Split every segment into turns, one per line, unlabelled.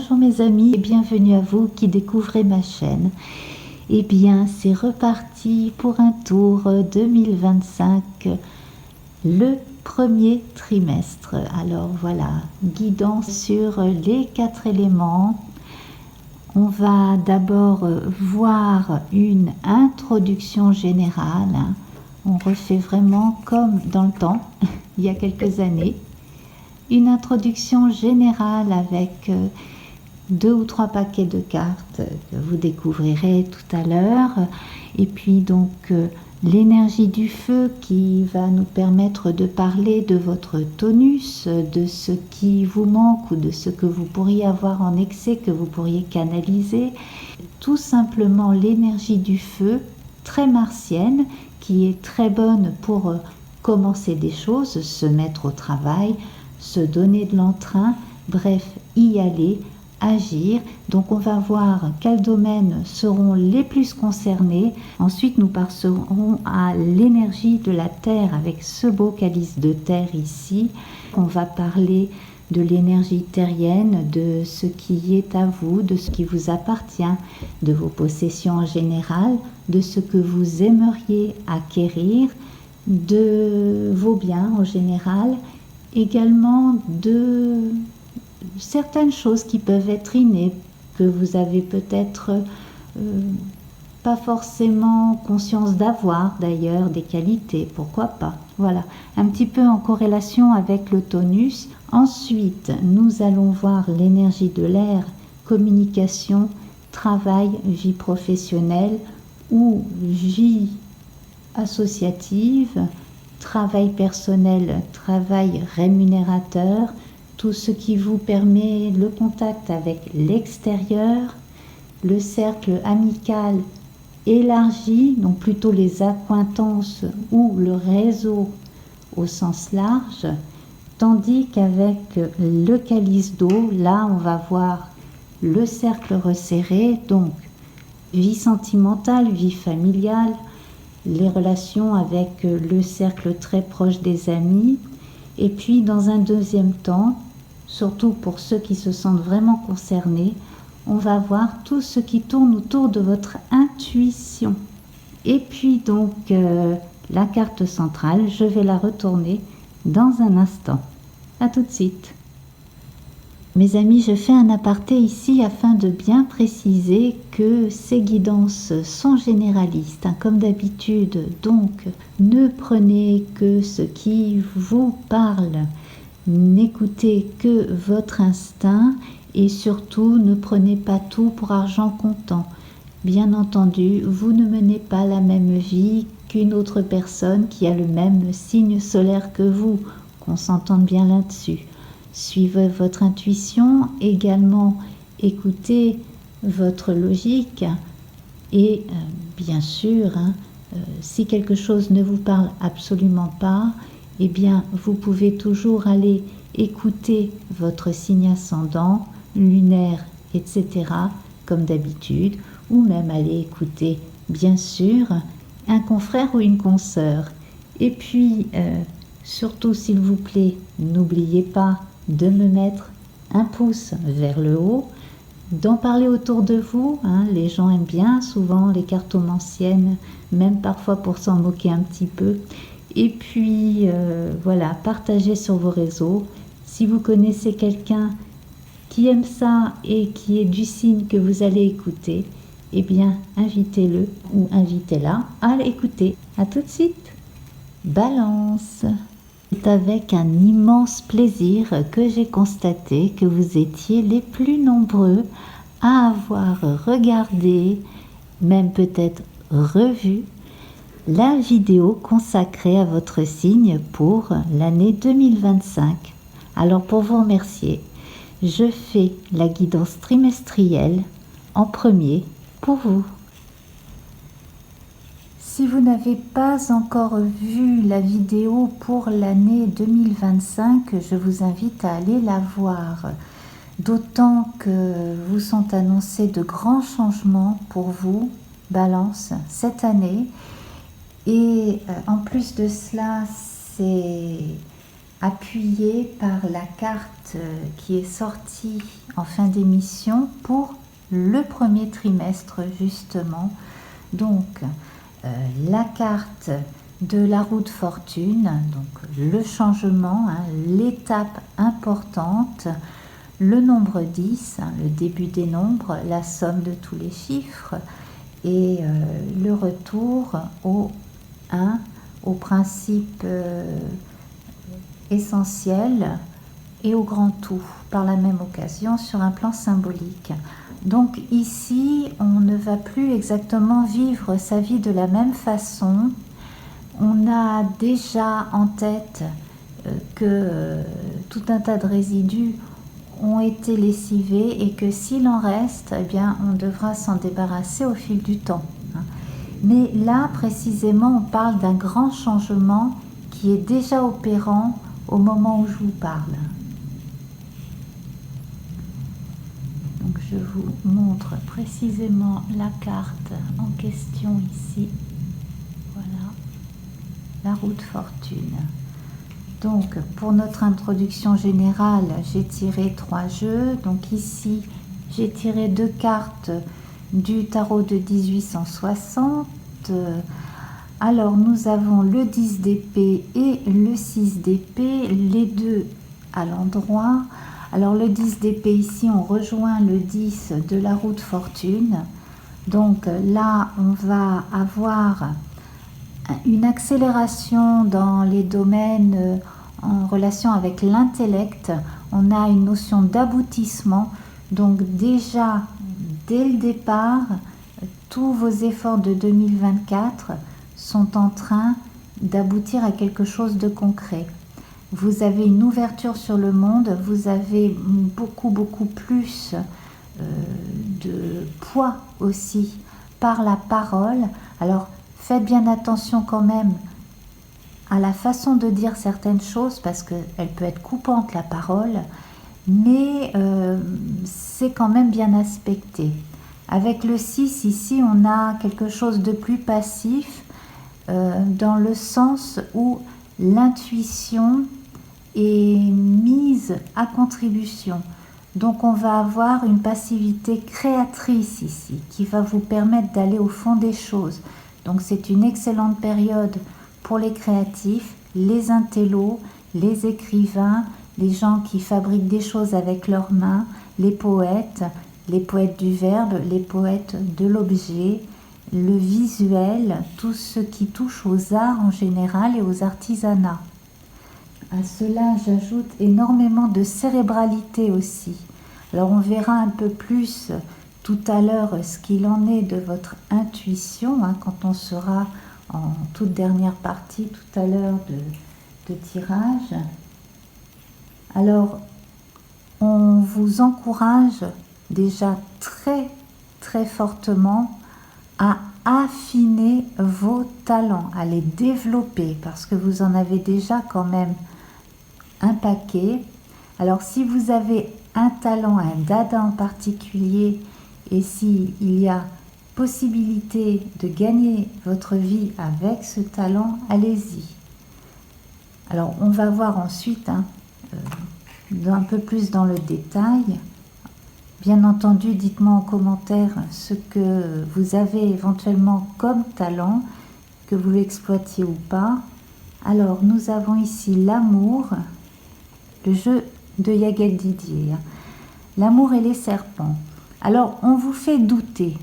Bonjour mes amis et bienvenue à vous qui découvrez ma chaîne. Eh bien, c'est reparti pour un tour 2025, le premier trimestre. Alors voilà, guidance sur les 4 éléments. On va d'abord voir une introduction générale. On refait vraiment comme dans le temps, il y a quelques années. Une introduction générale avec 2 ou 3 paquets de cartes que vous découvrirez tout à l'heure. Et puis donc l'énergie du feu qui va nous permettre de parler de votre tonus, de ce qui vous manque ou de ce que vous pourriez avoir en excès, que vous pourriez canaliser. Tout simplement l'énergie du feu, très martienne, qui est très bonne pour commencer des choses, se mettre au travail, se donner de l'entrain, bref, y aller, agir. Donc on va voir quels domaines seront les plus concernés. Ensuite nous passerons à l'énergie de la terre avec ce beau calice de terre ici. On va parler de l'énergie terrienne, de ce qui est à vous, de ce qui vous appartient, de vos possessions en général, de ce que vous aimeriez acquérir, de vos biens en général, également de certaines choses qui peuvent être innées, que vous avez peut-être pas forcément conscience d'avoir d'ailleurs, des qualités, pourquoi pas. Voilà, un petit peu en corrélation avec le tonus. Ensuite, nous allons voir l'énergie de l'air, communication, travail, vie professionnelle ou vie associative, travail personnel, travail rémunérateur, tout ce qui vous permet le contact avec l'extérieur, le cercle amical élargi, donc plutôt les accointances ou le réseau au sens large, tandis qu'avec le calice d'eau, là on va voir le cercle resserré, donc vie sentimentale, vie familiale, les relations avec le cercle très proche des amis, et puis dans un deuxième temps, surtout pour ceux qui se sentent vraiment concernés, on va voir tout ce qui tourne autour de votre intuition. Et puis donc la carte centrale, je vais la retourner dans un instant. À tout de suite. Mes amis, je fais un aparté ici afin de bien préciser que ces guidances sont généralistes, comme d'habitude. Donc, ne prenez que ce qui vous parle, n'écoutez que votre instinct et surtout ne prenez pas tout pour argent comptant. Bien entendu, vous ne menez pas la même vie qu'une autre personne qui a le même signe solaire que vous, qu'on s'entende bien là-dessus. Suivez votre intuition, également écoutez votre logique et bien sûr, si quelque chose ne vous parle absolument pas, eh bien vous pouvez toujours aller écouter votre signe ascendant, lunaire, etc. comme d'habitude, ou même aller écouter bien sûr un confrère ou une consoeur. Et puis surtout s'il vous plaît, n'oubliez pas de me mettre un pouce vers le haut, d'en parler autour de vous. Les gens aiment bien souvent les cartomanciennes, même parfois pour s'en moquer un petit peu. Et puis voilà, partagez sur vos réseaux. Si vous connaissez quelqu'un qui aime ça et qui est du signe que vous allez écouter, eh bien invitez-le ou invitez-la à l'écouter. À tout de suite. Balance. C'est avec un immense plaisir que j'ai constaté que vous étiez les plus nombreux à avoir regardé, même peut-être revu, la vidéo consacrée à votre signe pour l'année 2025. Alors pour vous remercier, je fais la guidance trimestrielle en premier pour vous. Si vous n'avez pas encore vu la vidéo pour l'année 2025, je vous invite à aller la voir. D'autant que vous sont annoncés de grands changements pour vous, Balance, cette année. Et en plus de cela, c'est appuyé par la carte qui est sortie en fin d'émission pour le premier trimestre justement. Donc la carte de la roue de fortune, donc le changement, l'étape importante, le nombre 10, le début des nombres, la somme de tous les chiffres, et le retour au 1, au principe essentiel et au grand tout, par la même occasion, sur un plan symbolique. Donc ici, on ne va plus exactement vivre sa vie de la même façon. On a déjà en tête que tout un tas de résidus ont été lessivés et que s'il en reste, eh bien, on devra s'en débarrasser au fil du temps. Mais là, précisément, on parle d'un grand changement qui est déjà opérant au moment où je vous parle. Donc, je vous montre précisément la carte en question ici. Voilà, la roue de fortune. Donc, pour notre introduction générale, j'ai tiré 3 jeux. Donc ici, j'ai tiré 2 cartes du tarot de 1860. Alors, nous avons le 10 d'épée et le 6 d'épée, les deux à l'endroit. Alors, le 10 d'épée, ici, on rejoint le 10 de la roue de fortune. Donc là, on va avoir une accélération dans les domaines en relation avec l'intellect. On a une notion d'aboutissement. Donc déjà, dès le départ, tous vos efforts de 2024 sont en train d'aboutir à quelque chose de concret. Vous avez une ouverture sur le monde, vous avez beaucoup plus de poids aussi par la parole. Alors, faites bien attention quand même à la façon de dire certaines choses parce qu'elle peut être coupante la parole, mais c'est quand même bien aspecté. Avec le 6 ici, on a quelque chose de plus passif dans le sens où l'intuition est mise à contribution. Donc on va avoir une passivité créatrice ici qui va vous permettre d'aller au fond des choses. Donc c'est une excellente période pour les créatifs, les intellos, les écrivains, les gens qui fabriquent des choses avec leurs mains, les poètes du verbe, les poètes de l'objet, le visuel, tout ce qui touche aux arts en général et aux artisanats. À cela, j'ajoute énormément de cérébralité aussi. Alors on verra un peu plus tout à l'heure ce qu'il en est de votre intuition, quand on sera en toute dernière partie tout à l'heure de tirage. Alors, on vous encourage déjà très fortement à affiner vos talents, à les développer, parce que vous en avez déjà quand même un paquet. Alors, si vous avez un talent, un dada en particulier, et s'il y a possibilité de gagner votre vie avec ce talent, allez-y. Alors, on va voir ensuite un peu plus dans le détail. Bien entendu, dites-moi en commentaire ce que vous avez éventuellement comme talent, que vous l'exploitiez ou pas. Alors, nous avons ici l'amour, le jeu de Yaguel Didier. L'amour et les serpents. Alors, on vous fait douter.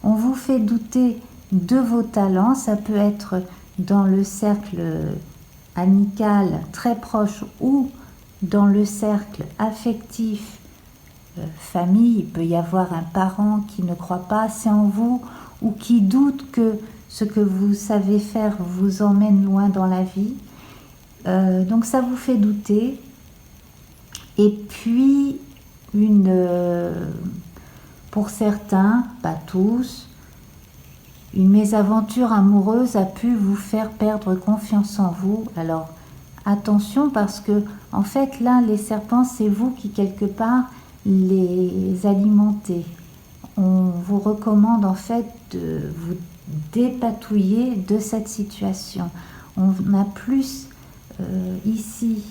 On vous fait douter de vos talents. Ça peut être dans le cercle amical très proche ou dans le cercle affectif, famille. Il peut y avoir un parent qui ne croit pas assez en vous ou qui doute que ce que vous savez faire vous emmène loin dans la vie. Donc ça vous fait douter. Et puis, pour certains, pas tous, une mésaventure amoureuse a pu vous faire perdre confiance en vous. Alors, attention parce que, en fait, là, les serpents, c'est vous qui, quelque part, les alimentez. On vous recommande, en fait, de vous dépatouiller de cette situation. On a plus, ici,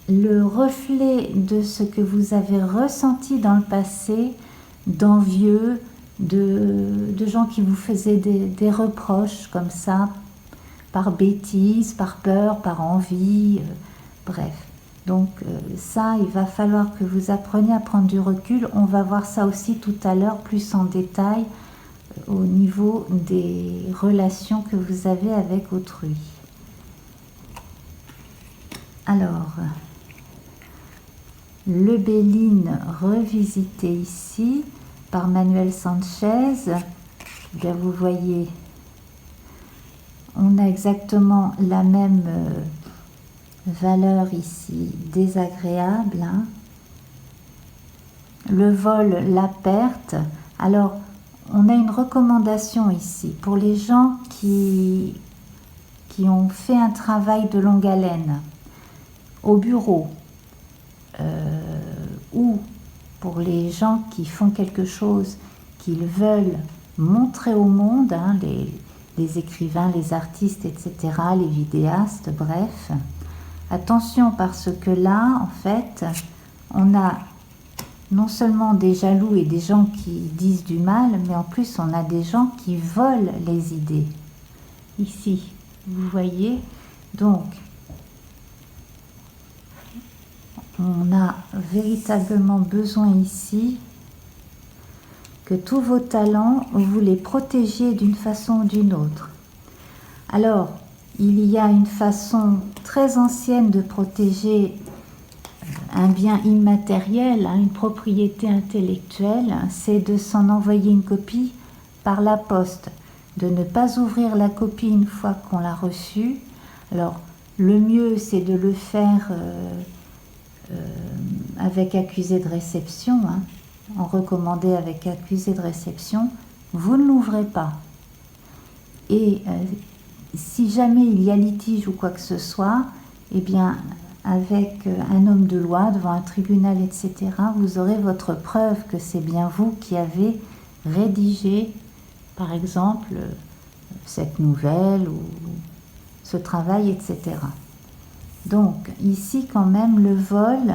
le reflet de ce que vous avez ressenti dans le passé, d'envieux, de gens qui vous faisaient des reproches comme ça, par bêtise, par peur, par envie, bref. Donc ça, il va falloir que vous appreniez à prendre du recul. On va voir ça aussi tout à l'heure, plus en détail, au niveau des relations que vous avez avec autrui. Alors, le Béline revisité ici par Manuel Sanchez. Bien, vous voyez, on a exactement la même valeur ici, désagréable. Hein. Le vol, la perte. Alors, on a une recommandation ici pour les gens qui ont fait un travail de longue haleine au bureau, ou pour les gens qui font quelque chose qu'ils veulent montrer au monde, hein, les écrivains, les artistes, etc., les vidéastes, bref. Attention, parce que là, en fait, on a non seulement des jaloux et des gens qui disent du mal, mais en plus on a des gens qui volent les idées. Ici, vous voyez, donc on a véritablement besoin ici que tous vos talents, vous les protégiez d'une façon ou d'une autre. Alors, il y a une façon très ancienne de protéger un bien immatériel, une propriété intellectuelle, c'est de s'en envoyer une copie par la poste, de ne pas ouvrir la copie une fois qu'on l'a reçue. Alors, le mieux, c'est de le faire avec accusé de réception, hein, en recommandé avec accusé de réception. Vous ne l'ouvrez pas. Et si jamais il y a litige ou quoi que ce soit, eh bien, avec un homme de loi devant un tribunal, etc., vous aurez votre preuve que c'est bien vous qui avez rédigé, par exemple, cette nouvelle ou ce travail, etc. Donc, ici, quand même, le vol,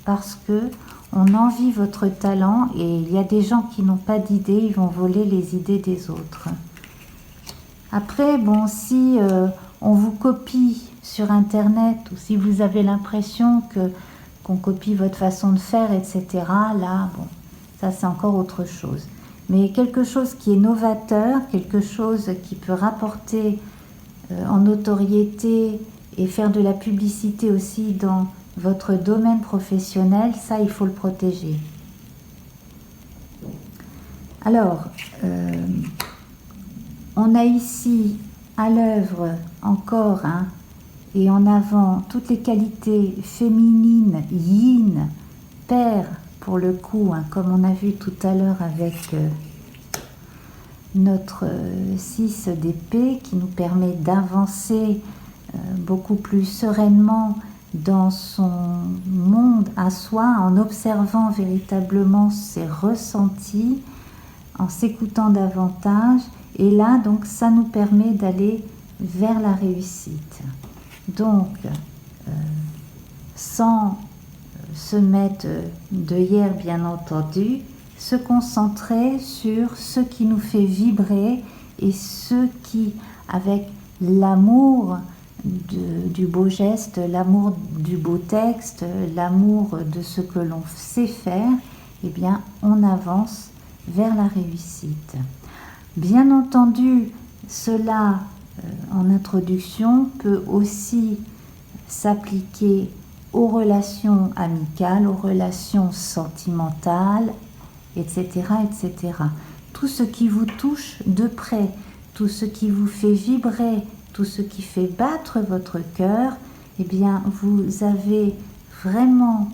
parce que on envie votre talent et il y a des gens qui n'ont pas d'idées, ils vont voler les idées des autres. Après, bon, si on vous copie sur Internet ou si vous avez l'impression qu'on copie votre façon de faire, etc., là, bon, ça c'est encore autre chose. Mais quelque chose qui est novateur, quelque chose qui peut rapporter en notoriété et faire de la publicité aussi dans votre domaine professionnel, ça, il faut le protéger. Alors, on a ici à l'œuvre encore, hein, et en avant toutes les qualités féminines, yin, père pour le coup, hein, comme on a vu tout à l'heure avec notre 6 d'épée qui nous permet d'avancer beaucoup plus sereinement dans son monde à soi, en observant véritablement ses ressentis, en s'écoutant davantage. Et là, donc, ça nous permet d'aller vers la réussite. Donc, sans se mettre d'œillères, bien entendu, se concentrer sur ce qui nous fait vibrer et ce qui, avec l'amour du beau geste, l'amour du beau texte, l'amour de ce que l'on sait faire, eh bien, on avance vers la réussite. Bien entendu, cela, en introduction, peut aussi s'appliquer aux relations amicales, aux relations sentimentales, etc., etc. Tout ce qui vous touche de près, tout ce qui vous fait vibrer, tout ce qui fait battre votre cœur, eh bien, vous avez vraiment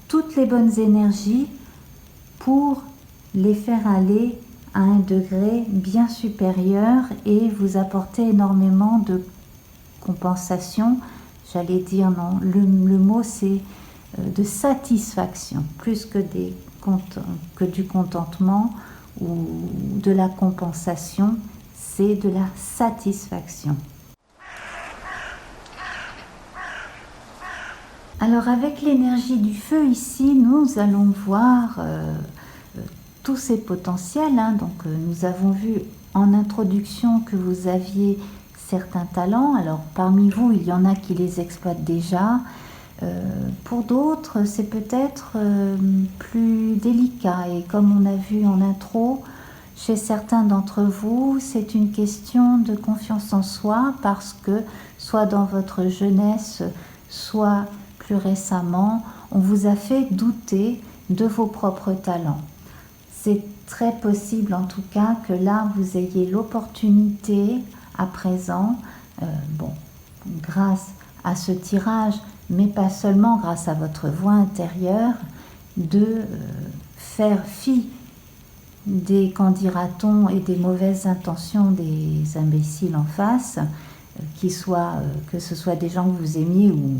toutes les bonnes énergies pour les faire aller à un degré bien supérieur et vous apporter énormément de compensation. J'allais dire, non, le mot c'est de satisfaction, plus que du contentement ou de la compensation, c'est de la satisfaction. Alors avec l'énergie du feu ici, nous allons voir tous ces potentiels. Donc nous avons vu en introduction que vous aviez certains talents. Alors parmi vous, il y en a qui les exploitent déjà. Pour d'autres, c'est peut-être plus délicat. Et comme on a vu en intro, chez certains d'entre vous, c'est une question de confiance en soi parce que soit dans votre jeunesse, soit plus récemment, on vous a fait douter de vos propres talents. C'est très possible en tout cas que là, vous ayez l'opportunité à présent, grâce à ce tirage, mais pas seulement grâce à votre voix intérieure, de faire fi des, qu'en dira-t-on, et des mauvaises intentions des imbéciles en face, que ce soit des gens que vous aimiez ou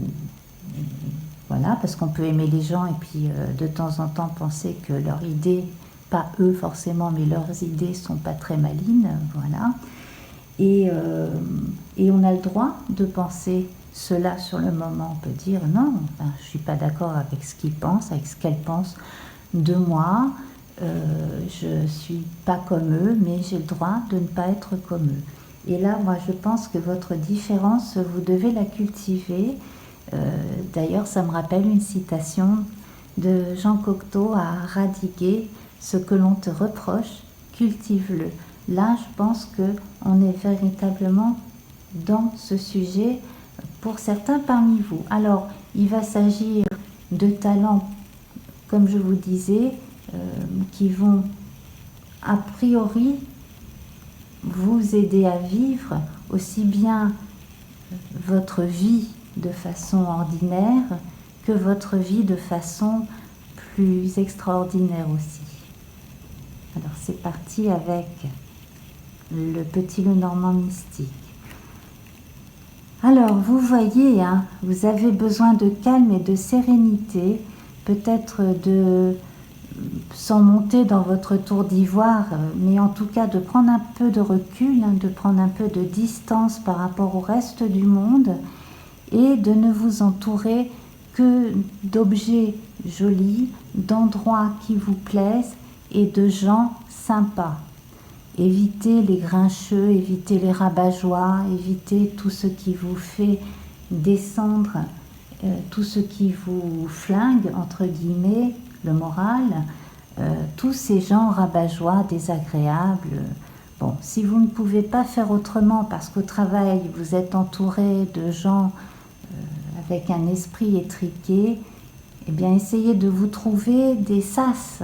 voilà, parce qu'on peut aimer les gens et puis de temps en temps penser que leurs idées, pas eux forcément, mais leurs idées sont pas très malines, voilà. Et on a le droit de penser cela sur le moment. On peut dire non, je suis pas d'accord avec ce qu'ils pensent, avec ce qu'elles pensent de moi. Je suis pas comme eux, mais j'ai le droit de ne pas être comme eux. Et là, moi, je pense que votre différence, vous devez la cultiver. D'ailleurs, ça me rappelle une citation de Jean Cocteau à Radiguet: ce que l'on te reproche, cultive-le. Là, je pense qu'on est véritablement dans ce sujet pour certains parmi vous. Alors, il va s'agir de talents, comme je vous disais, qui vont a priori vous aider à vivre aussi bien votre vie de façon ordinaire que votre vie de façon plus extraordinaire aussi. Alors c'est parti avec le petit Lenormand mystique. Alors vous voyez, vous avez besoin de calme et de sérénité, peut-être sans monter dans votre tour d'ivoire, mais en tout cas de prendre un peu de recul, de prendre un peu de distance par rapport au reste du monde et de ne vous entourer que d'objets jolis, d'endroits qui vous plaisent et de gens sympas. Évitez les grincheux, évitez les rabat-joie, évitez tout ce qui vous fait descendre, tout ce qui vous flingue, entre guillemets, le moral, tous ces gens rabat-joie, désagréables. Bon, si vous ne pouvez pas faire autrement parce qu'au travail, vous êtes entouré de gens avec un esprit étriqué, eh bien, essayez de vous trouver des sas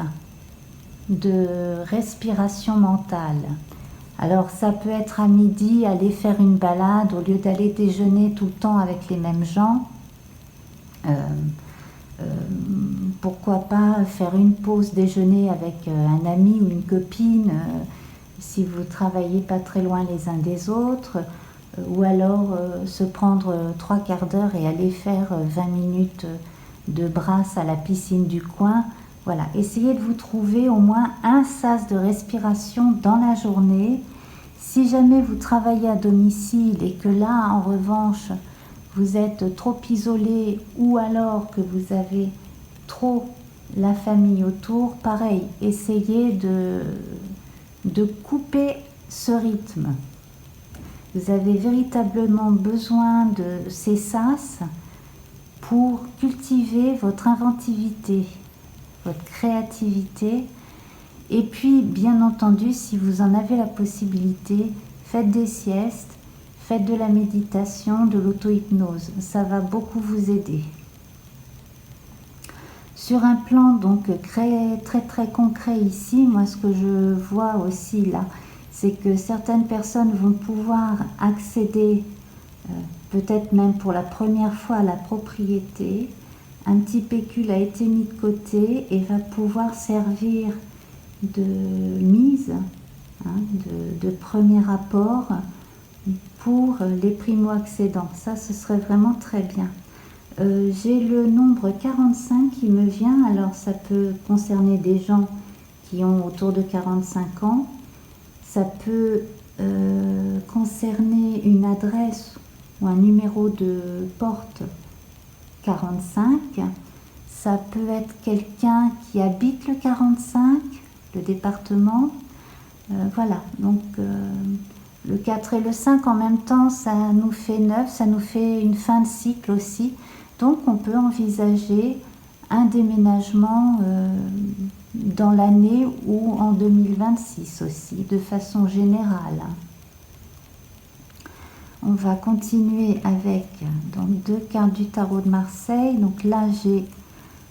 de respiration mentale. Alors, ça peut être à midi, aller faire une balade au lieu d'aller déjeuner tout le temps avec les mêmes gens. Pourquoi pas faire une pause déjeuner avec un ami ou une copine si vous travaillez pas très loin les uns des autres, ou alors se prendre 3 quarts d'heure et aller faire 20 minutes de brasse à la piscine du coin. Voilà, essayez de vous trouver au moins un sas de respiration dans la journée. Si jamais vous travaillez à domicile et que là, en revanche, vous êtes trop isolé ou alors que vous avez trop la famille autour, pareil, essayez de couper ce rythme. Vous avez véritablement besoin de ces sas pour cultiver votre inventivité, votre créativité. Et puis, bien entendu, si vous en avez la possibilité, faites des siestes, faites de la méditation, de l'auto-hypnose. Ça va beaucoup vous aider. Sur un plan donc très concret ici, moi ce que je vois aussi là, c'est que certaines personnes vont pouvoir accéder, peut-être même pour la première fois, à la propriété. Un petit pécule a été mis de côté et va pouvoir servir de mise, de premier apport pour les primo-accédants. Ça, ce serait vraiment très bien. J'ai le nombre 45 qui me vient, alors ça peut concerner des gens qui ont autour de 45 ans, ça peut concerner une adresse ou un numéro de porte 45. Ça peut être quelqu'un qui habite le 45, le département. Voilà, donc le 4 et le 5 en même temps, ça nous fait 9, ça nous fait une fin de cycle aussi. Donc on peut envisager un déménagement dans l'année ou en 2026 aussi, de façon générale. On va continuer avec donc 2 cartes du tarot de Marseille. Donc là, j'ai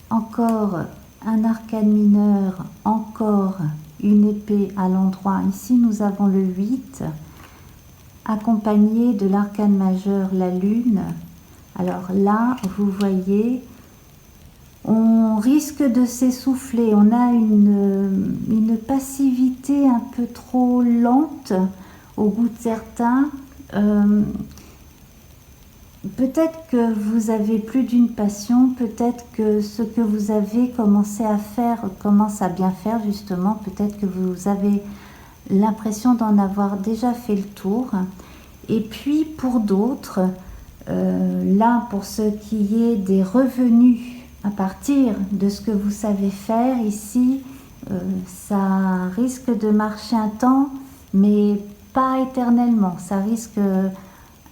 encore un arcane mineur, encore une épée à l'endroit. Ici, nous avons le 8, accompagné de l'arcane majeur, la lune. Alors là, vous voyez, on risque de s'essouffler. On a une passivité un peu trop lente au goût de certains. Peut-être que vous avez plus d'une passion, peut-être que ce que vous avez commencé à faire commence à bien faire justement, peut-être que vous avez l'impression d'en avoir déjà fait le tour. Et puis pour d'autres, là pour ce qui est des revenus à partir de ce que vous savez faire ici, ça risque de marcher un temps, mais pas éternellement. Ça risque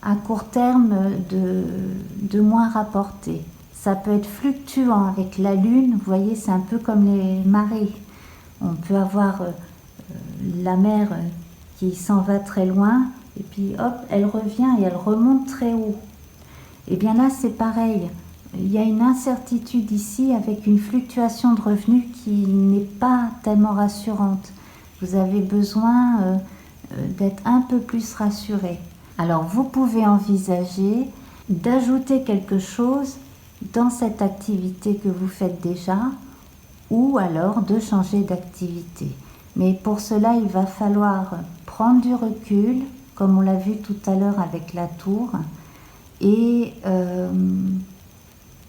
à court terme de moins rapporter. Ça peut être fluctuant avec la lune, vous voyez, c'est un peu comme les marées. On peut avoir la mer qui s'en va très loin, et puis hop, elle revient et elle remonte très haut. Et bien là, c'est pareil. Il y a une incertitude ici avec une fluctuation de revenus qui n'est pas tellement rassurante. Vous avez besoin d'être un peu plus rassuré. Alors vous pouvez envisager d'ajouter quelque chose dans cette activité que vous faites déjà, ou alors de changer d'activité. Mais pour cela, il va falloir prendre du recul, comme on l'a vu tout à l'heure avec la tour, et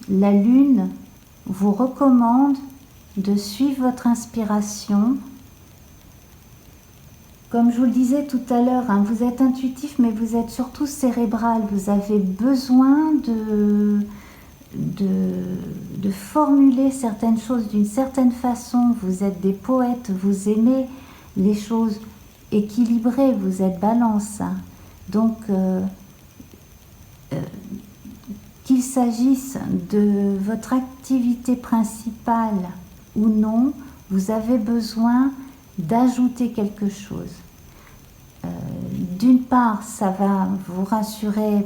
la lune vous recommande de suivre votre inspiration. Comme je vous le disais tout à l'heure, hein, vous êtes intuitif, mais vous êtes surtout cérébral. Vous avez besoin de formuler certaines choses d'une certaine façon. Vous êtes des poètes, vous aimez les choses équilibrées, vous êtes balance. Hein. Donc, qu'il s'agisse de votre activité principale ou non, vous avez besoin d'ajouter quelque chose. D'une part, ça va vous rassurer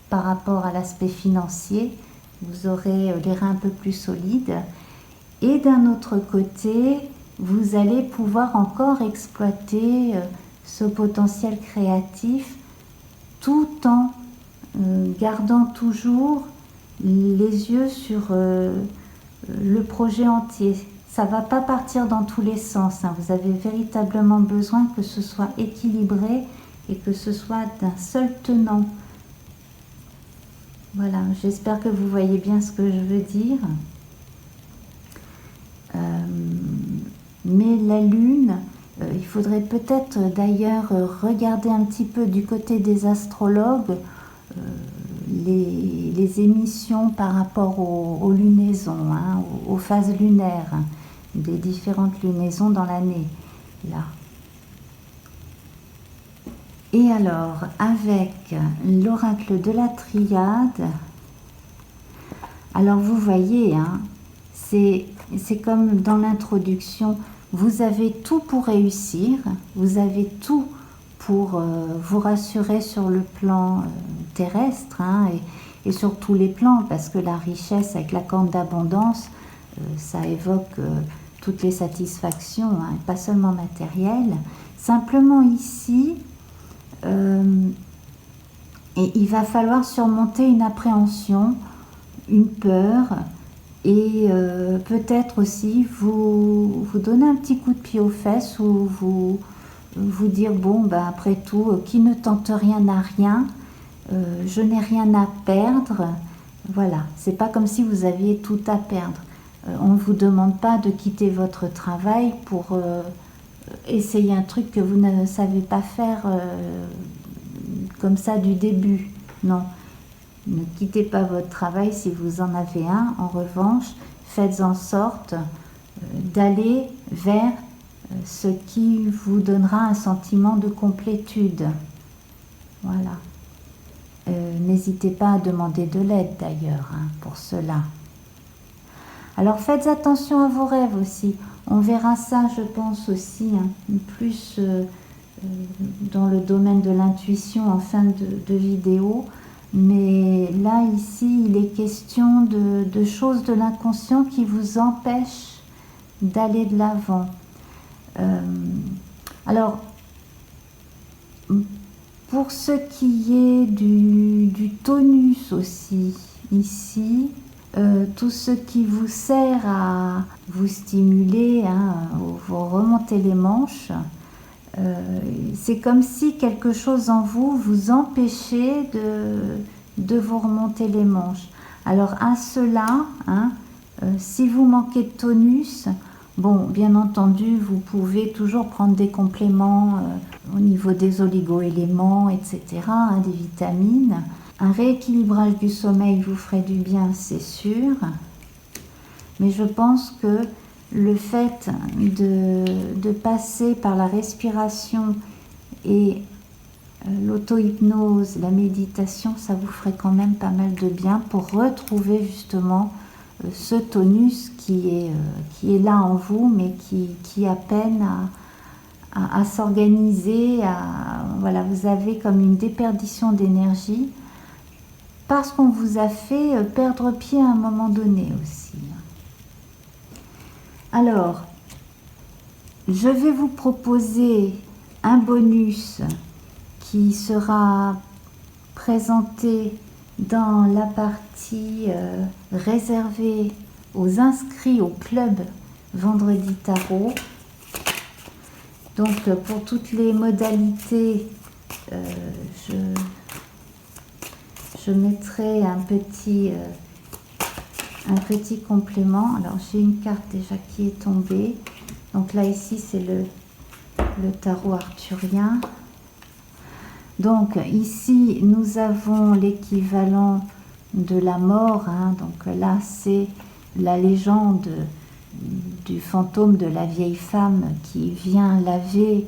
par rapport à l'aspect financier, vous aurez les reins un peu plus solides, et d'un autre côté, vous allez pouvoir encore exploiter ce potentiel créatif tout en gardant toujours les yeux sur le projet entier. Ça ne va pas partir dans tous les sens. Hein. Vous avez véritablement besoin que ce soit équilibré et que ce soit d'un seul tenant. Voilà, j'espère que vous voyez bien ce que je veux dire. Mais la lune, il faudrait peut-être d'ailleurs regarder un petit peu du côté des astrologues les émissions par rapport aux lunaisons, hein, aux phases lunaires, hein, des différentes lunaisons dans l'année. Là. Et alors, avec l'oracle de la triade, alors vous voyez, hein, c'est comme dans l'introduction, vous avez tout pour réussir, vous avez tout pour vous rassurer sur le plan terrestre, hein, et sur tous les plans, parce que la richesse avec la corne d'abondance, ça évoque toutes les satisfactions, hein, pas seulement matérielles. Simplement ici, et il va falloir surmonter une appréhension, une peur, et peut-être aussi vous donner un petit coup de pied aux fesses, ou vous dire, bon, ben, après tout, qui ne tente rien n'a rien, je n'ai rien à perdre. Voilà, c'est pas comme si vous aviez tout à perdre. On ne vous demande pas de quitter votre travail pour essayer un truc que vous ne savez pas faire comme ça du début. Non. Ne quittez pas votre travail si vous en avez un. En revanche, faites en sorte d'aller vers ce qui vous donnera un sentiment de complétude. Voilà. N'hésitez pas à demander de l'aide d'ailleurs pour cela. Alors faites attention à vos rêves aussi. On verra ça, je pense aussi, plus dans le domaine de l'intuition en fin de vidéo. Mais là, ici, il est question de choses de l'inconscient qui vous empêchent d'aller de l'avant. Alors, pour ce qui est du tonus aussi, ici, tout ce qui vous sert à vous stimuler, vous remonter les manches, c'est comme si quelque chose en vous vous empêchait de vous remonter les manches. Alors à cela, si vous manquez de tonus, bon, bien entendu, vous pouvez toujours prendre des compléments au niveau des oligo-éléments, etc., des vitamines. Un rééquilibrage du sommeil vous ferait du bien, c'est sûr. Mais je pense que le fait de passer par la respiration et l'auto-hypnose, la méditation, ça vous ferait quand même pas mal de bien pour retrouver justement ce tonus qui est là en vous, mais qui a peine à s'organiser. Voilà, vous avez comme une déperdition d'énergie parce qu'on vous a fait perdre pied à un moment donné aussi. Alors, je vais vous proposer un bonus qui sera présenté dans la partie réservée aux inscrits au club Vendredi Tarot. Donc pour toutes les modalités, je mettrai un petit complément. Alors j'ai une carte déjà qui est tombée. Donc là ici c'est le tarot arthurien. Donc ici nous avons l'équivalent de la mort. Donc là c'est la légende du fantôme de la vieille femme qui vient laver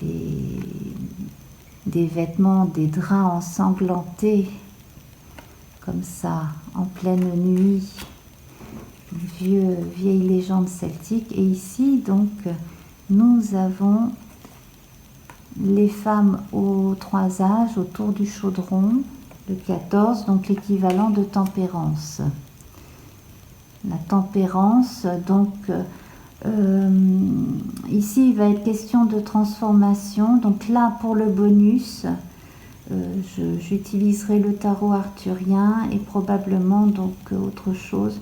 des vêtements, des draps ensanglantés comme ça en pleine nuit. Vieille légende celtique. Et ici donc nous avons les femmes aux 3 âges autour du chaudron, le 14, donc l'équivalent de tempérance. La tempérance, donc ici il va être question de transformation. Donc là pour le bonus, j'utiliserai le tarot arthurien et probablement donc autre chose.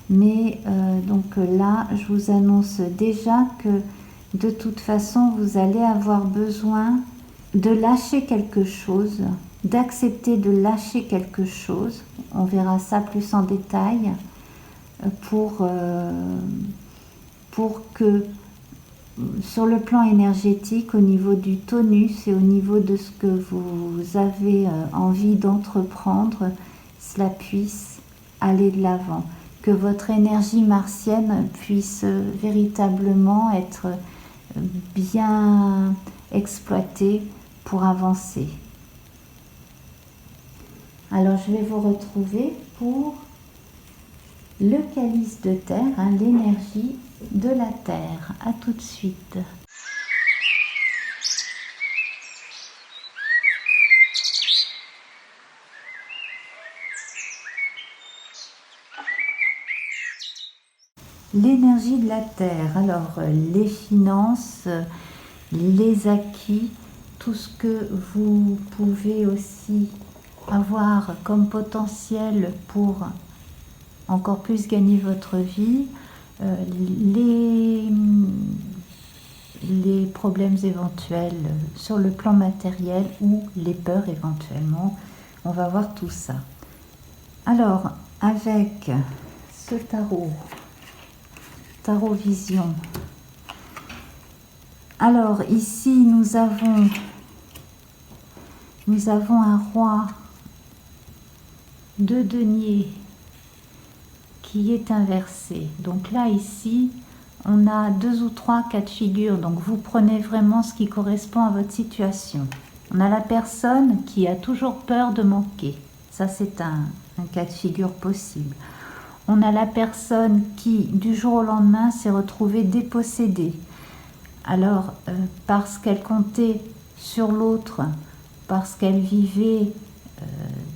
Mais donc là je vous annonce déjà que de toute façon vous allez avoir besoin de lâcher quelque chose, d'accepter de lâcher quelque chose. On verra ça plus en détail. Pour que sur le plan énergétique, au niveau du tonus et au niveau de ce que vous avez envie d'entreprendre, cela puisse aller de l'avant, que votre énergie martienne puisse véritablement être bien exploitée pour avancer. Alors je vais vous retrouver pour le calice de terre, l'énergie de la terre. À tout de suite. L'énergie de la terre, alors les finances, les acquis, tout ce que vous pouvez aussi avoir comme potentiel pour encore plus gagner votre vie, les problèmes éventuels sur le plan matériel ou les peurs éventuellement. On va voir tout ça. Alors, avec ce tarot vision, alors ici nous avons un roi 2 deniers qui est inversé. Donc là, ici, on a 2 ou 3 cas de figure. Donc vous prenez vraiment ce qui correspond à votre situation. On a la personne qui a toujours peur de manquer. Ça, c'est un cas de figure possible. On a la personne qui, du jour au lendemain, s'est retrouvée dépossédée. Alors, parce qu'elle comptait sur l'autre, parce qu'elle vivait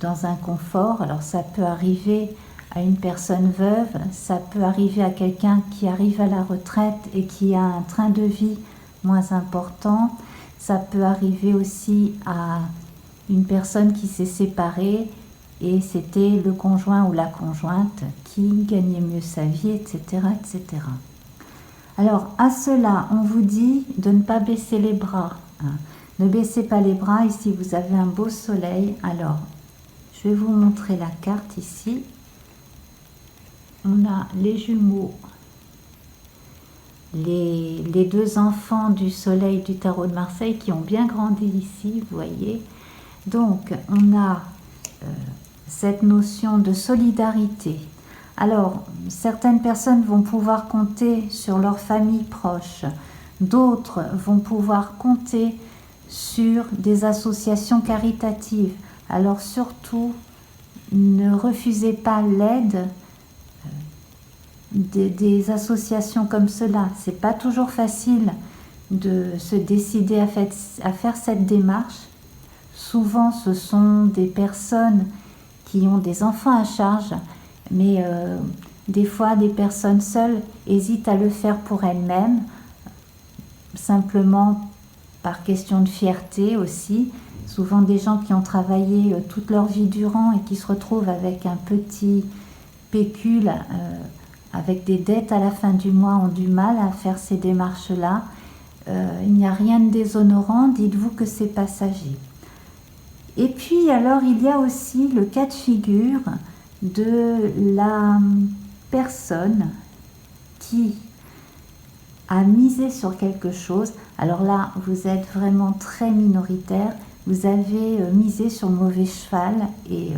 dans un confort, alors ça peut arriver à une personne veuve, ça peut arriver à quelqu'un qui arrive à la retraite et qui a un train de vie moins important, ça peut arriver aussi à une personne qui s'est séparée et c'était le conjoint ou la conjointe qui gagnait mieux sa vie, etc., etc. Alors, à cela, on vous dit de ne pas baisser les bras. Ne baissez pas les bras. Ici, vous avez un beau soleil. Alors, je vais vous montrer la carte ici. On a les jumeaux, les 2 enfants du soleil du tarot de Marseille qui ont bien grandi ici, vous voyez. Donc, on a cette notion de solidarité. Alors, certaines personnes vont pouvoir compter sur leur famille proche, d'autres vont pouvoir compter sur des associations caritatives. Alors surtout, ne refusez pas l'aide des associations comme cela. C'est pas toujours facile de se décider à faire cette démarche. Souvent, ce sont des personnes qui ont des enfants à charge, mais des fois, des personnes seules hésitent à le faire pour elles-mêmes, simplement par question de fierté aussi. Souvent des gens qui ont travaillé toute leur vie durant et qui se retrouvent avec un petit pécule, avec des dettes à la fin du mois, ont du mal à faire ces démarches-là. Il n'y a rien de déshonorant, dites-vous que c'est passager. Et puis alors il y a aussi le cas de figure de la personne qui a misé sur quelque chose. Alors là, vous êtes vraiment très minoritaire, vous avez misé sur le mauvais cheval et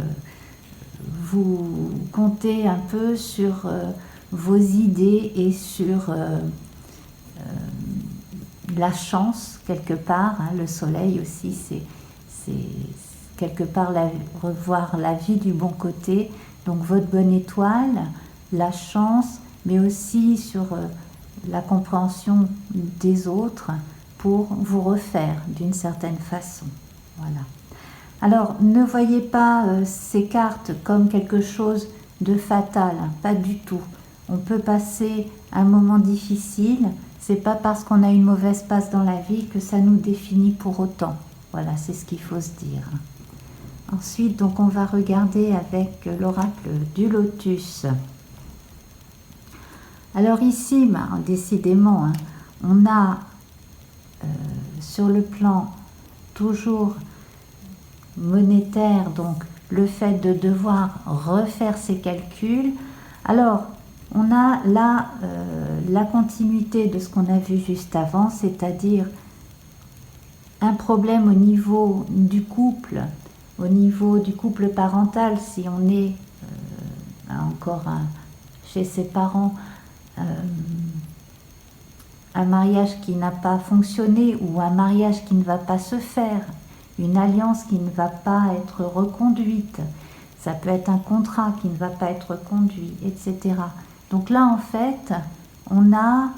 vous comptez un peu sur vos idées et sur la chance quelque part. Le soleil aussi, c'est quelque part revoir la vie du bon côté. Donc votre bonne étoile, la chance, mais aussi sur la compréhension des autres pour vous refaire d'une certaine façon. Voilà. Alors, ne voyez pas ces cartes comme quelque chose de fatal, pas du tout. On peut passer un moment difficile, c'est pas parce qu'on a une mauvaise passe dans la vie que ça nous définit pour autant. Voilà, c'est ce qu'il faut se dire. Ensuite, donc, on va regarder avec l'oracle du lotus. Alors ici, décidément, on a sur le plan toujours monétaire, donc le fait de devoir refaire ses calculs. Alors, on a là la continuité de ce qu'on a vu juste avant, c'est-à-dire un problème au niveau du couple parental, si on est encore chez ses parents, un mariage qui n'a pas fonctionné ou un mariage qui ne va pas se faire, une alliance qui ne va pas être reconduite, ça peut être un contrat qui ne va pas être conduit, etc. Donc là, en fait, on a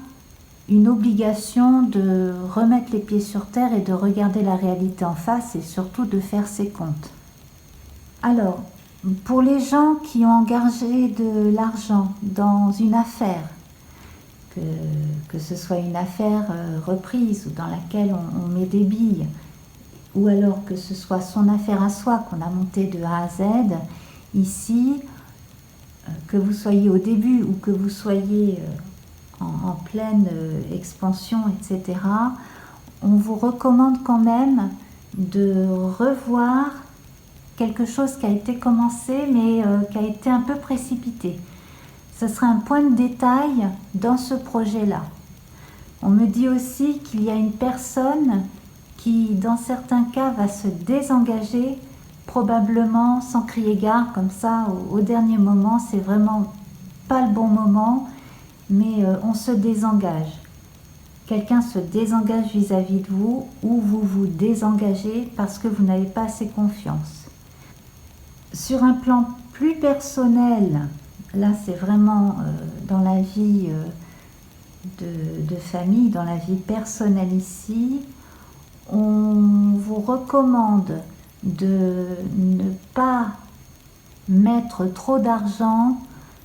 une obligation de remettre les pieds sur terre et de regarder la réalité en face et surtout de faire ses comptes. Alors, pour les gens qui ont engagé de l'argent dans une affaire, que ce soit une affaire reprise ou dans laquelle on met des billes, ou alors que ce soit son affaire à soi qu'on a montée de A à Z, ici, que vous soyez au début ou que vous soyez en pleine expansion, etc., on vous recommande quand même de revoir quelque chose qui a été commencé mais qui a été un peu précipité. Ce sera un point de détail dans ce projet-là. On me dit aussi qu'il y a une personne qui, dans certains cas, va se désengager probablement sans crier gare, comme ça, au dernier moment, c'est vraiment pas le bon moment, mais on se désengage. Quelqu'un se désengage vis-à-vis de vous, ou vous vous désengagez parce que vous n'avez pas assez confiance. Sur un plan plus personnel, là c'est vraiment dans la vie de famille, dans la vie personnelle ici, on vous recommande de ne pas mettre trop d'argent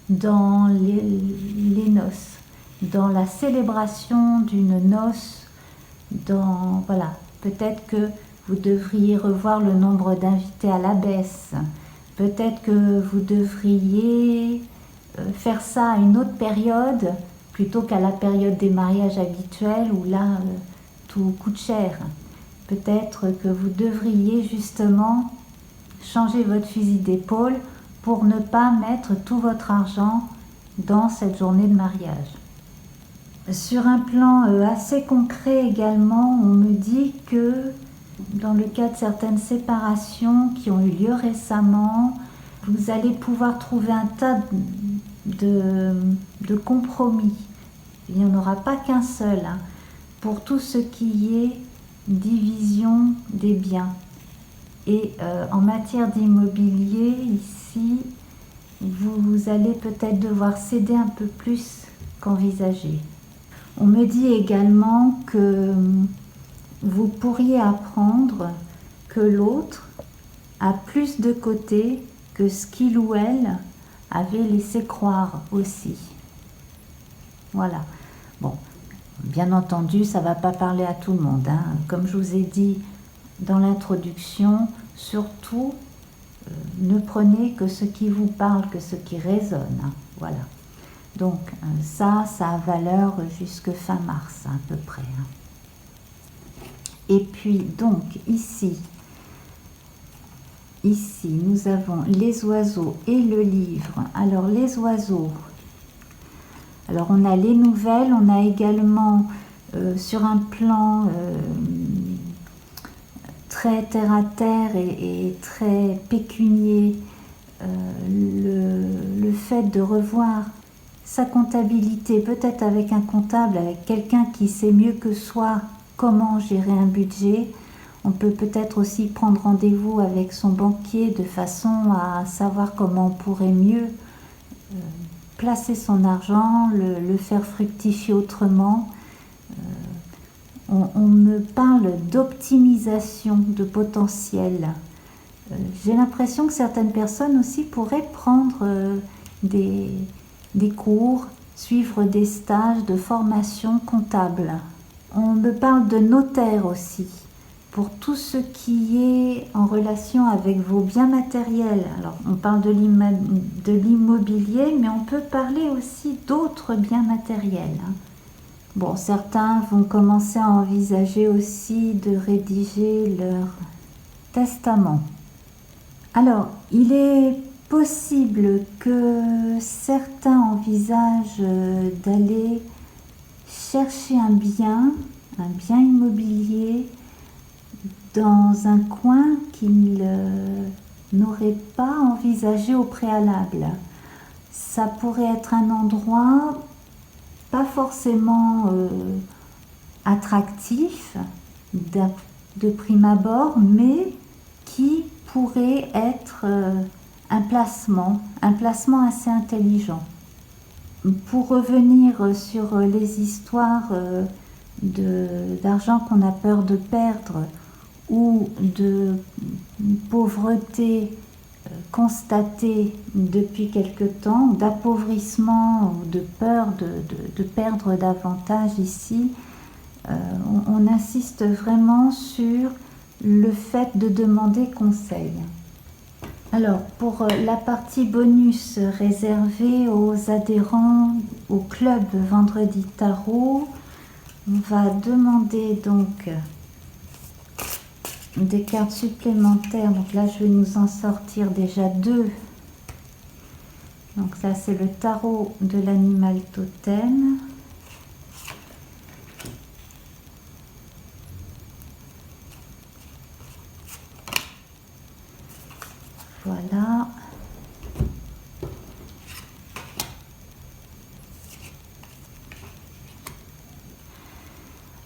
dans les noces, dans la célébration d'une noce, voilà, peut-être que vous devriez revoir le nombre d'invités à la baisse, peut-être que vous devriez faire ça à une autre période plutôt qu'à la période des mariages habituels où là tout coûte cher. Peut-être que vous devriez justement changer votre fusil d'épaule pour ne pas mettre tout votre argent dans cette journée de mariage. Sur un plan assez concret également, on me dit que dans le cas de certaines séparations qui ont eu lieu récemment, vous allez pouvoir trouver un tas de compromis. Il n'y en aura pas qu'un seul, hein, pour tout ce qui est division des biens. Et en matière d'immobilier, ici, vous allez peut-être devoir céder un peu plus qu'envisager. On me dit également que vous pourriez apprendre que l'autre a plus de côté que ce qu'il ou elle avait laissé croire aussi. Voilà. Bon, bien entendu, ça ne va pas parler à tout le monde, hein. Comme je vous ai dit dans l'introduction, surtout, ne prenez que ce qui vous parle, que ce qui résonne, hein. Voilà. Donc ça a valeur jusque fin mars à peu près, hein. Et puis donc ici nous avons les oiseaux et le livre. Alors les oiseaux, alors on a les nouvelles, on a également sur un plan très terre à terre et très pécunier, le fait de revoir sa comptabilité, peut-être avec un comptable, avec quelqu'un qui sait mieux que soi comment gérer un budget. On peut peut-être aussi prendre rendez-vous avec son banquier de façon à savoir comment on pourrait mieux placer son argent, le faire fructifier autrement. On me parle d'optimisation de potentiel. J'ai l'impression que certaines personnes aussi pourraient prendre des cours, suivre des stages de formation comptable. On me parle de notaire aussi, pour tout ce qui est en relation avec vos biens matériels. Alors, on parle de l'immobilier, mais on peut parler aussi d'autres biens matériels, hein. Bon, certains vont commencer à envisager aussi de rédiger leur testament. Alors, il est possible que certains envisagent d'aller chercher un bien immobilier dans un coin qu'ils n'auraient pas envisagé au préalable. Ça pourrait être un endroit pas forcément attractif de prime abord, mais qui pourrait être un placement assez intelligent. Pour revenir sur les histoires d'argent qu'on a peur de perdre ou de pauvreté constatée depuis quelque temps, d'appauvrissement ou de peur de perdre davantage ici, on insiste vraiment sur le fait de demander conseil. Alors, pour la partie bonus réservée aux adhérents au club Vendredi Tarot, on va demander donc des cartes supplémentaires. Donc là, je vais nous en sortir déjà 2. Donc ça, c'est le tarot de l'animal totem. Voilà.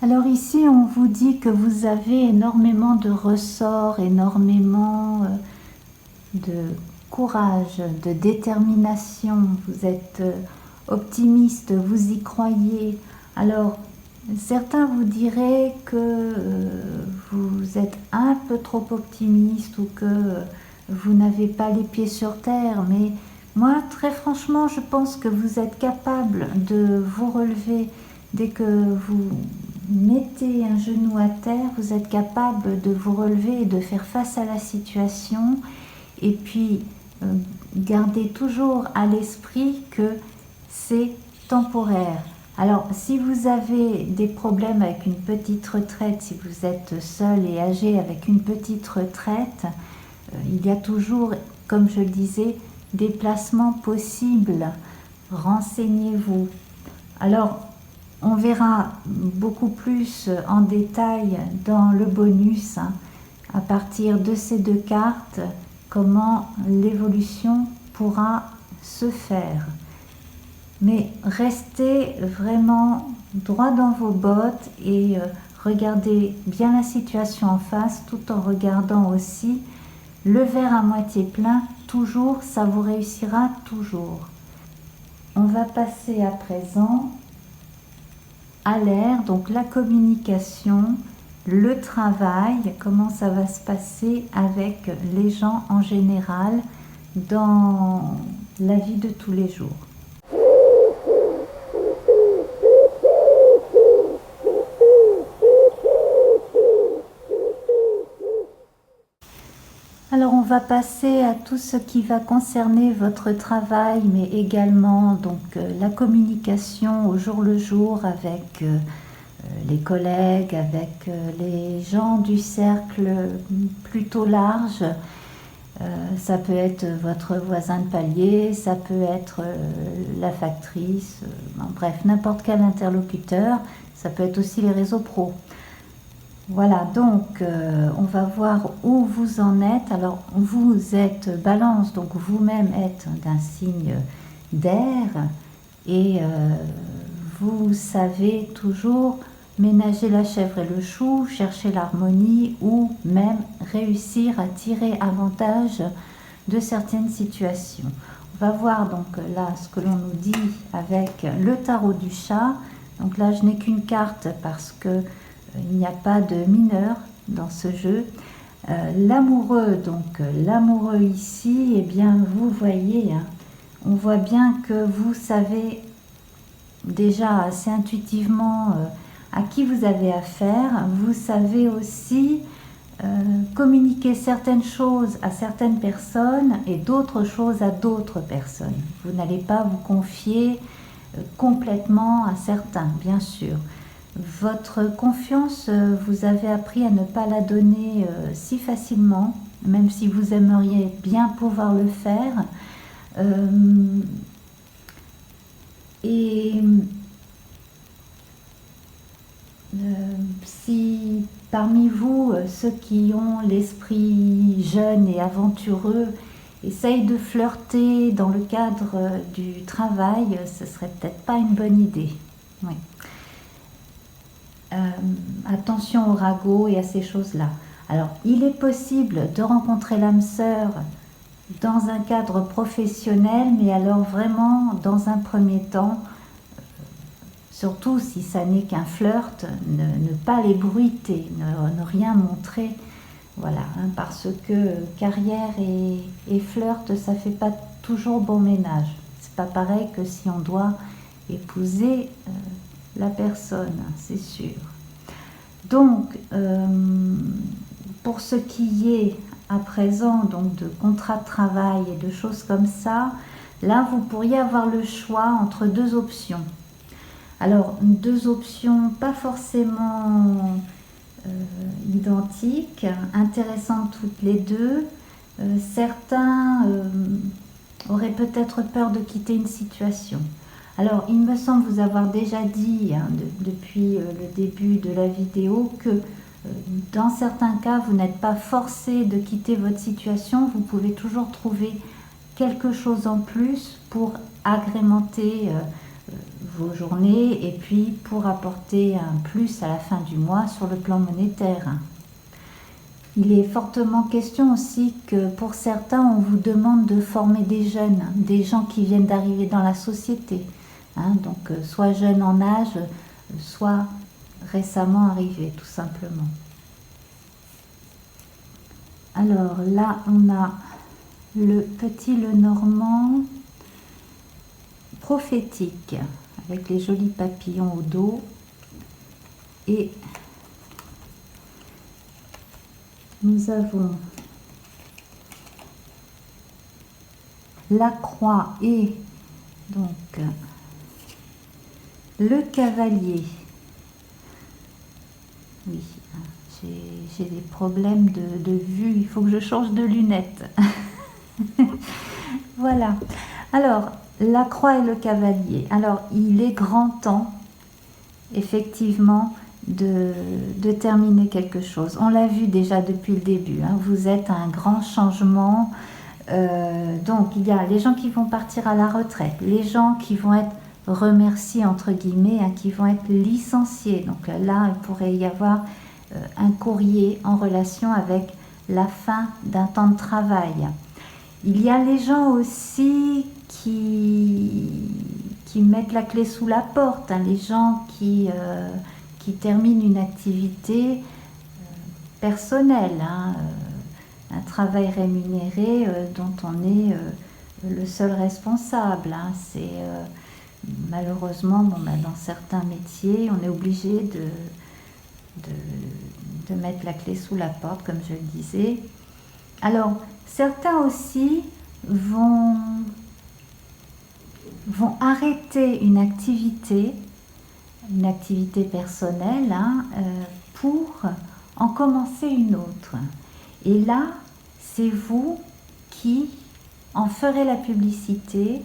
Alors ici, on vous dit que vous avez énormément de ressorts, énormément de courage, de détermination. Vous êtes optimiste, vous y croyez. Alors, certains vous diraient que vous êtes un peu trop optimiste ou que vous n'avez pas les pieds sur terre, mais moi, très franchement, je pense que vous êtes capable de vous relever dès que vous mettez un genou à terre, vous êtes capable de vous relever et de faire face à la situation. Et puis, gardez toujours à l'esprit que c'est temporaire. Alors, si vous avez des problèmes avec une petite retraite, si vous êtes seul et âgé avec une petite retraite, il y a toujours, comme je le disais, des placements possibles. Renseignez-vous. Alors, on verra beaucoup plus en détail dans le bonus, à partir de ces deux cartes, comment l'évolution pourra se faire. Mais restez vraiment droit dans vos bottes et regardez bien la situation en face, tout en regardant aussi le verre à moitié plein. Toujours, ça vous réussira toujours. On va passer à présent à l'air, donc la communication, le travail, comment ça va se passer avec les gens en général dans la vie de tous les jours. Alors on va passer à tout ce qui va concerner votre travail, mais également donc la communication au jour le jour avec les collègues, avec les gens du cercle plutôt large. Ça peut être votre voisin de palier, ça peut être la factrice, bref, n'importe quel interlocuteur. Ça peut être aussi les réseaux pro. Voilà, donc on va voir où vous en êtes. Alors, vous êtes Balance, donc vous-même êtes d'un signe d'air et vous savez toujours ménager la chèvre et le chou, chercher l'harmonie ou même réussir à tirer avantage de certaines situations. On va voir donc là ce que l'on nous dit avec le tarot du chat. Donc là, je n'ai qu'une carte parce que il n'y a pas de mineur dans ce jeu. L'amoureux, donc l'amoureux ici, eh bien vous voyez, on voit bien que vous savez déjà assez intuitivement à qui vous avez affaire. Vous savez aussi communiquer certaines choses à certaines personnes et d'autres choses à d'autres personnes. Vous n'allez pas vous confier complètement à certains, bien sûr. Votre confiance, vous avez appris à ne pas la donner si facilement, même si vous aimeriez bien pouvoir le faire. Si parmi vous, ceux qui ont l'esprit jeune et aventureux essayent de flirter dans le cadre du travail, ce serait peut-être pas une bonne idée. Oui. Attention aux ragots et à ces choses-là. Alors, il est possible de rencontrer l'âme sœur dans un cadre professionnel, mais alors vraiment dans un premier temps, surtout si ça n'est qu'un flirt, ne pas l'ébruiter, ne rien montrer. Voilà, parce que carrière et flirt, ça fait pas toujours bon ménage. C'est pas pareil que si on doit épouser la personne, c'est sûr. Donc, pour ce qui est à présent donc de contrat de travail et de choses comme ça, là vous pourriez avoir le choix entre deux options. Alors, deux options pas forcément identiques, intéressantes toutes les deux. Certains auraient peut-être peur de quitter une situation. Alors, il me semble vous avoir déjà dit depuis le début de la vidéo que Dans certains cas, vous n'êtes pas forcé de quitter votre situation, vous pouvez toujours trouver quelque chose en plus pour agrémenter vos journées et puis pour apporter un plus à la fin du mois sur le plan monétaire. Il est fortement question aussi que pour certains, on vous demande de former des jeunes, des gens qui viennent d'arriver dans la société. Donc soit jeunes en âge, soit récemment arrivés, tout simplement. Alors là, on a le petit Lenormand prophétique, avec les jolis papillons au dos. Et nous avons la croix et donc le cavalier. Oui, j'ai des problèmes de vue, il faut que je change de lunettes. Voilà. Alors, la croix et le cavalier. Alors, il est grand temps, effectivement, de terminer quelque chose. On l'a vu déjà depuis le début. Vous êtes à un grand changement. Donc, il y a les gens qui vont partir à la retraite, les gens qui vont être remerciés, entre guillemets, qui vont être licenciés. Donc là, il pourrait y avoir un courrier en relation avec la fin d'un temps de travail. Il y a les gens aussi qui mettent la clé sous la porte, les gens qui terminent une activité personnelle, un travail rémunéré dont on est le seul responsable. C'est malheureusement, dans certains métiers, on est obligé de mettre la clé sous la porte, comme je le disais. Alors, certains aussi vont arrêter une activité personnelle pour en commencer une autre. Et là, c'est vous qui en ferez la publicité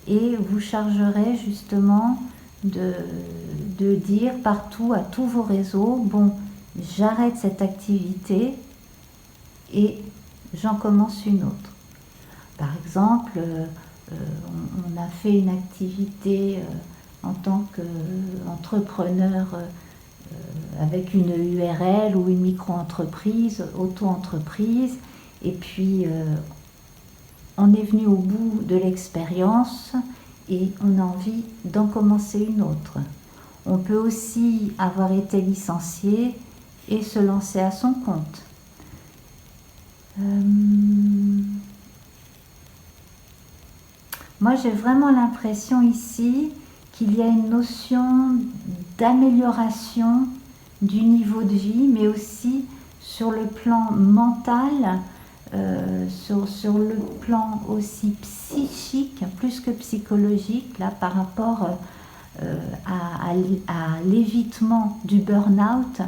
et vous chargerez justement de dire partout à tous vos réseaux, bon, j'arrête cette activité et j'en commence une autre. Par exemple, on a fait une activité en tant qu'entrepreneur avec une URL ou une micro-entreprise, auto-entreprise, et puis on est venu au bout de l'expérience et on a envie d'en commencer une autre. On peut aussi avoir été licencié et se lancer à son compte. Moi, j'ai vraiment l'impression ici qu'il y a une notion d'amélioration du niveau de vie, mais aussi sur le plan mental, sur le plan aussi psychique, plus que psychologique, là, par rapport à l'évitement du burn-out,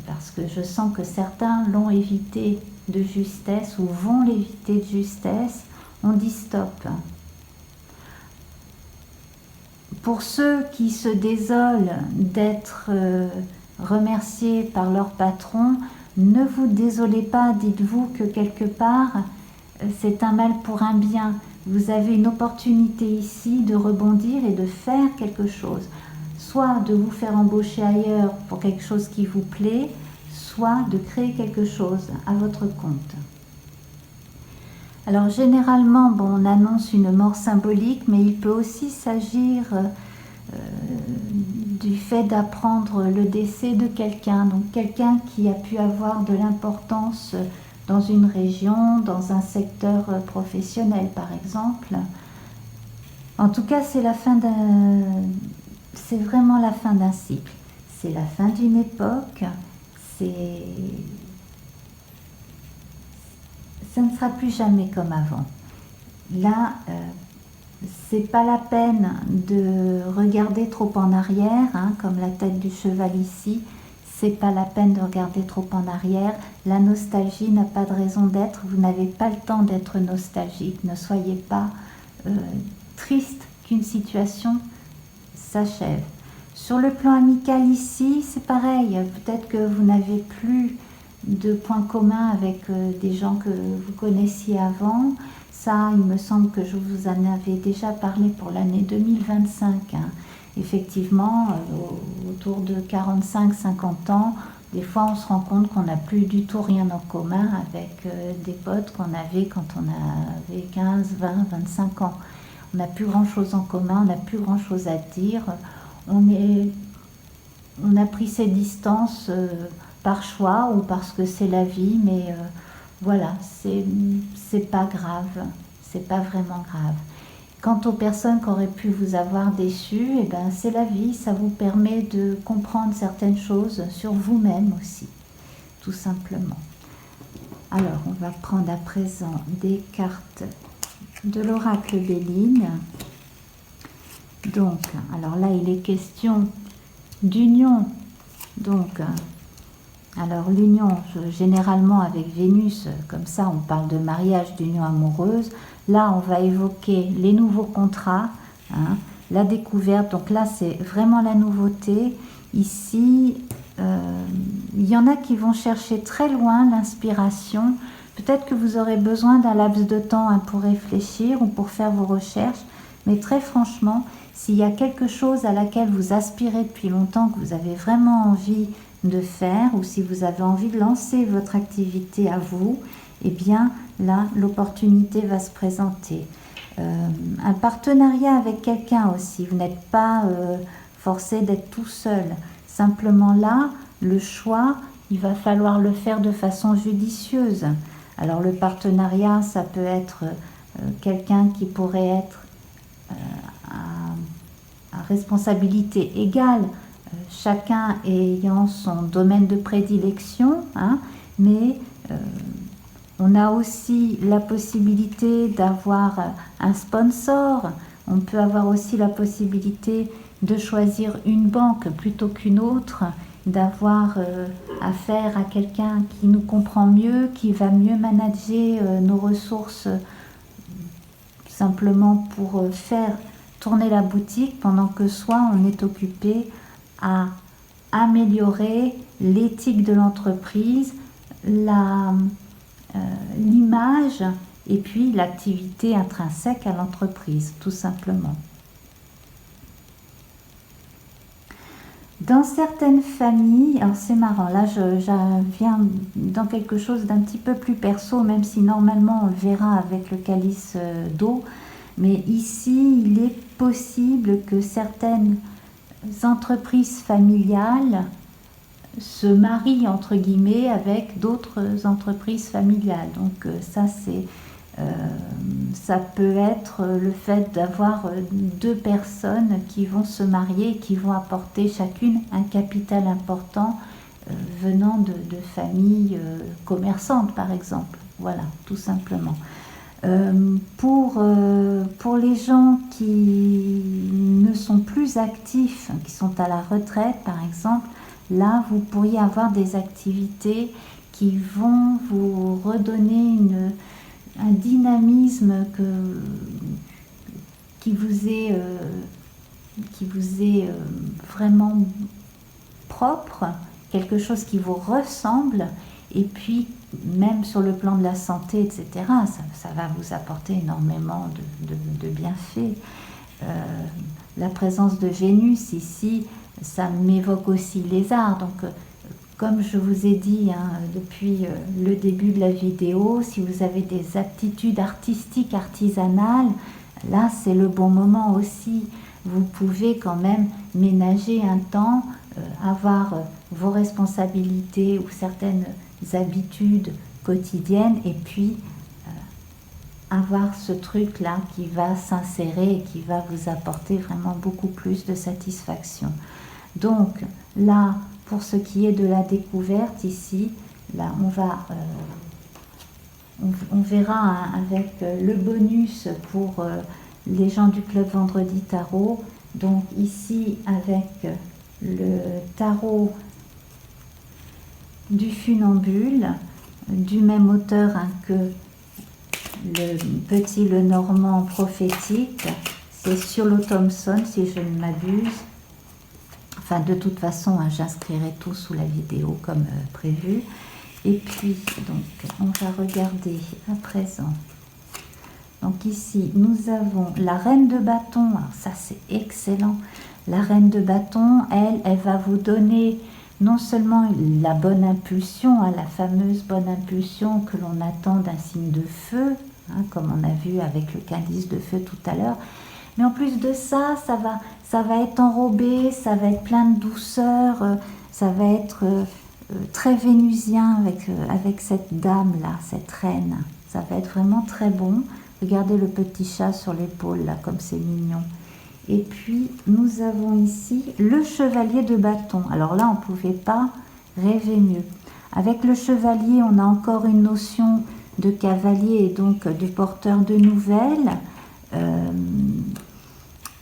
parce que je sens que certains l'ont évité de justesse ou vont l'éviter de justesse. On dit stop. Pour ceux qui se désolent d'être remerciés par leur patron, ne vous désolez pas, dites-vous que quelque part, c'est un mal pour un bien. Vous avez une opportunité ici de rebondir et de faire quelque chose. Soit de vous faire embaucher ailleurs pour quelque chose qui vous plaît, soit de créer quelque chose à votre compte. Alors généralement, on annonce une mort symbolique, mais il peut aussi s'agir du fait d'apprendre le décès de quelqu'un, donc quelqu'un qui a pu avoir de l'importance dans une région, dans un secteur professionnel par exemple. En tout cas, c'est vraiment la fin d'un cycle, c'est la fin d'une époque, ça ne sera plus jamais comme avant. Là, c'est pas la peine de regarder trop en arrière, comme la tête du cheval ici. C'est pas la peine de regarder trop en arrière. La nostalgie n'a pas de raison d'être. Vous n'avez pas le temps d'être nostalgique. Ne soyez pas triste qu'une situation s'achève. Sur le plan amical ici, c'est pareil. Peut-être que vous n'avez plus de points communs avec des gens que vous connaissiez avant. Ça, il me semble que je vous en avais déjà parlé pour l'année 2025. Hein. Effectivement, autour de 45-50 ans, des fois on se rend compte qu'on n'a plus du tout rien en commun avec des potes qu'on avait quand on avait 15, 20, 25 ans. On n'a plus grand-chose en commun, on n'a plus grand-chose à dire. On a pris ces distances par choix ou parce que c'est la vie, mais voilà, c'est pas grave, c'est pas vraiment grave. Quant aux personnes qui auraient pu vous avoir déçu, eh ben, c'est la vie, ça vous permet de comprendre certaines choses sur vous-même aussi, tout simplement. Alors, on va prendre à présent des cartes de l'oracle Béline. Donc, alors là, il est question d'union. Donc, alors l'union, généralement avec Vénus, comme ça, on parle de mariage, d'union amoureuse. Là, on va évoquer les nouveaux contrats, hein, la découverte. Donc là, c'est vraiment la nouveauté. Ici, il y en a qui vont chercher très loin l'inspiration. Peut-être que vous aurez besoin d'un laps de temps hein, pour réfléchir ou pour faire vos recherches. Mais très franchement, s'il y a quelque chose à laquelle vous aspirez depuis longtemps, que vous avez vraiment envie de faire, ou si vous avez envie de lancer votre activité à vous, eh bien là, l'opportunité va se présenter. Un partenariat avec quelqu'un aussi, vous n'êtes pas forcé d'être tout seul. Simplement là, le choix, il va falloir le faire de façon judicieuse. Alors le partenariat, ça peut être quelqu'un qui pourrait être à responsabilité égale, chacun ayant son domaine de prédilection, hein, mais on a aussi la possibilité d'avoir un sponsor, on peut avoir aussi la possibilité de choisir une banque plutôt qu'une autre, d'avoir affaire à quelqu'un qui nous comprend mieux, qui va mieux manager nos ressources simplement pour faire tourner la boutique pendant que soit on est occupé à améliorer l'éthique de l'entreprise, l'image et puis l'activité intrinsèque à l'entreprise, tout simplement. Dans certaines familles, alors c'est marrant, là je viens dans quelque chose d'un petit peu plus perso, même si normalement on le verra avec le calice d'eau, mais ici il est possible que certaines entreprises familiales se marient entre guillemets avec d'autres entreprises familiales. Donc ça peut être le fait d'avoir deux personnes qui vont se marier, qui vont apporter chacune un capital important venant de familles commerçantes par exemple. Voilà, tout simplement. Pour les gens qui ne sont plus actifs, qui sont à la retraite par exemple, là vous pourriez avoir des activités qui vont vous redonner un dynamisme qui vous est vraiment propre, quelque chose qui vous ressemble, et puis même sur le plan de la santé, etc., ça va vous apporter énormément de bienfaits. La présence de Vénus ici, ça m'évoque aussi les arts. Donc, comme je vous ai dit hein, depuis le début de la vidéo, si vous avez des aptitudes artistiques, artisanales, là c'est le bon moment aussi. Vous pouvez quand même ménager un temps, avoir vos responsabilités ou certaines habitudes quotidiennes et puis avoir ce truc-là qui va s'insérer et qui va vous apporter vraiment beaucoup plus de satisfaction. Donc là, pour ce qui est de la découverte ici, là on verra hein, avec le bonus pour les gens du club Vendredi Tarot. Donc ici avec le tarot du funambule, du même auteur hein, que le petit Lenormand prophétique, c'est Siolo Thompson si je ne m'abuse. Enfin, de toute façon, hein, j'inscrirai tout sous la vidéo comme prévu. Et puis, donc, on va regarder à présent. Donc ici, nous avons la reine de bâton. Alors ça, c'est excellent. La reine de bâton, elle va vous donner non seulement la bonne impulsion, hein, la fameuse bonne impulsion que l'on attend d'un signe de feu, hein, comme on a vu avec le calice de feu tout à l'heure, mais en plus de ça, ça va être enrobé, ça va être plein de douceur, ça va être très vénusien avec cette dame-là, cette reine. Ça va être vraiment très bon. Regardez le petit chat sur l'épaule, là, comme c'est mignon. Et puis, nous avons ici le chevalier de bâton. Alors là, on ne pouvait pas rêver mieux. Avec le chevalier, on a encore une notion de cavalier et donc de porteur de nouvelles.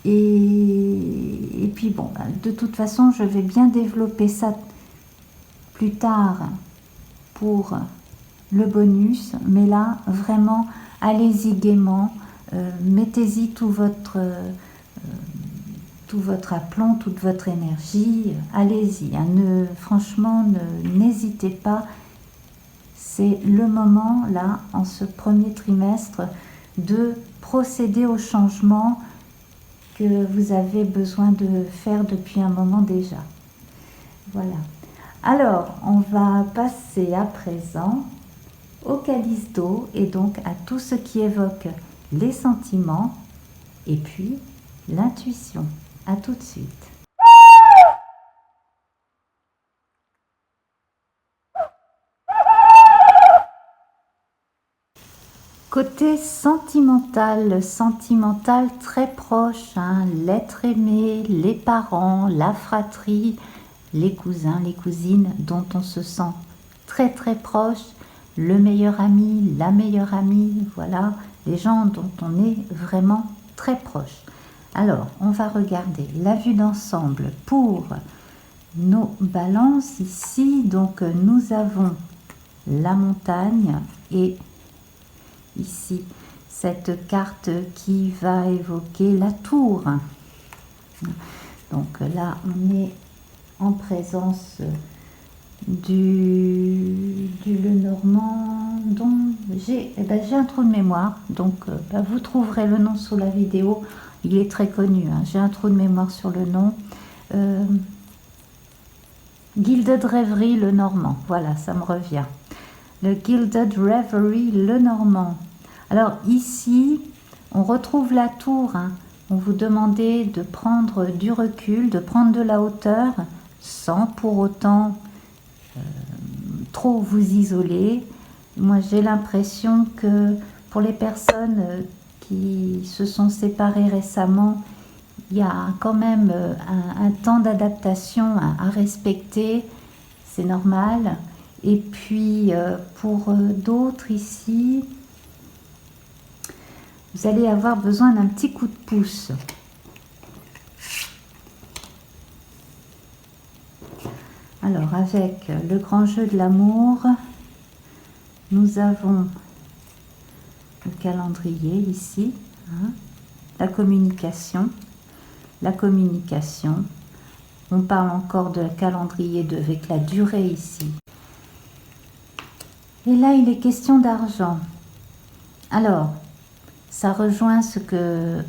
Et puis, bon, de toute façon, je vais bien développer ça plus tard pour le bonus. Mais là, vraiment, allez-y gaiement. Mettez-y tout votre aplomb, toute votre énergie, allez-y, hein, franchement, n'hésitez pas, c'est le moment, là, en ce premier trimestre, de procéder au changement que vous avez besoin de faire depuis un moment déjà. Voilà. Alors, on va passer à présent au calice d'eau et donc à tout ce qui évoque les sentiments et puis l'intuition. À tout de suite. Côté sentimental très proche, hein, l'être aimé, les parents, la fratrie, les cousins, les cousines dont on se sent très très proche, le meilleur ami, la meilleure amie, voilà, les gens dont on est vraiment très proche. Alors, on va regarder la vue d'ensemble pour nos balances ici. Donc, nous avons la montagne et ici, cette carte qui va évoquer la tour. Donc là, on est en présence du Lenormand dont j'ai un trou de mémoire. Donc, vous trouverez le nom sous la vidéo. Il est très connu, hein. J'ai un trou de mémoire sur le nom. Gilded Reverie Lenormand, voilà, ça me revient. Le Gilded Reverie Lenormand. Alors ici, on retrouve la tour, hein. On vous demandait de prendre du recul, de prendre de la hauteur, sans pour autant trop vous isoler. Moi, j'ai l'impression que pour les personnes qui se sont séparées récemment, il y a quand même un temps d'adaptation à respecter, c'est normal. Et puis pour d'autres ici, vous allez avoir besoin d'un petit coup de pouce. Alors avec le grand jeu de l'amour, nous avons le calendrier ici, hein, la communication. La communication, on parle encore de calendrier avec la durée ici. Et là, il est question d'argent. Alors, ça rejoint ce que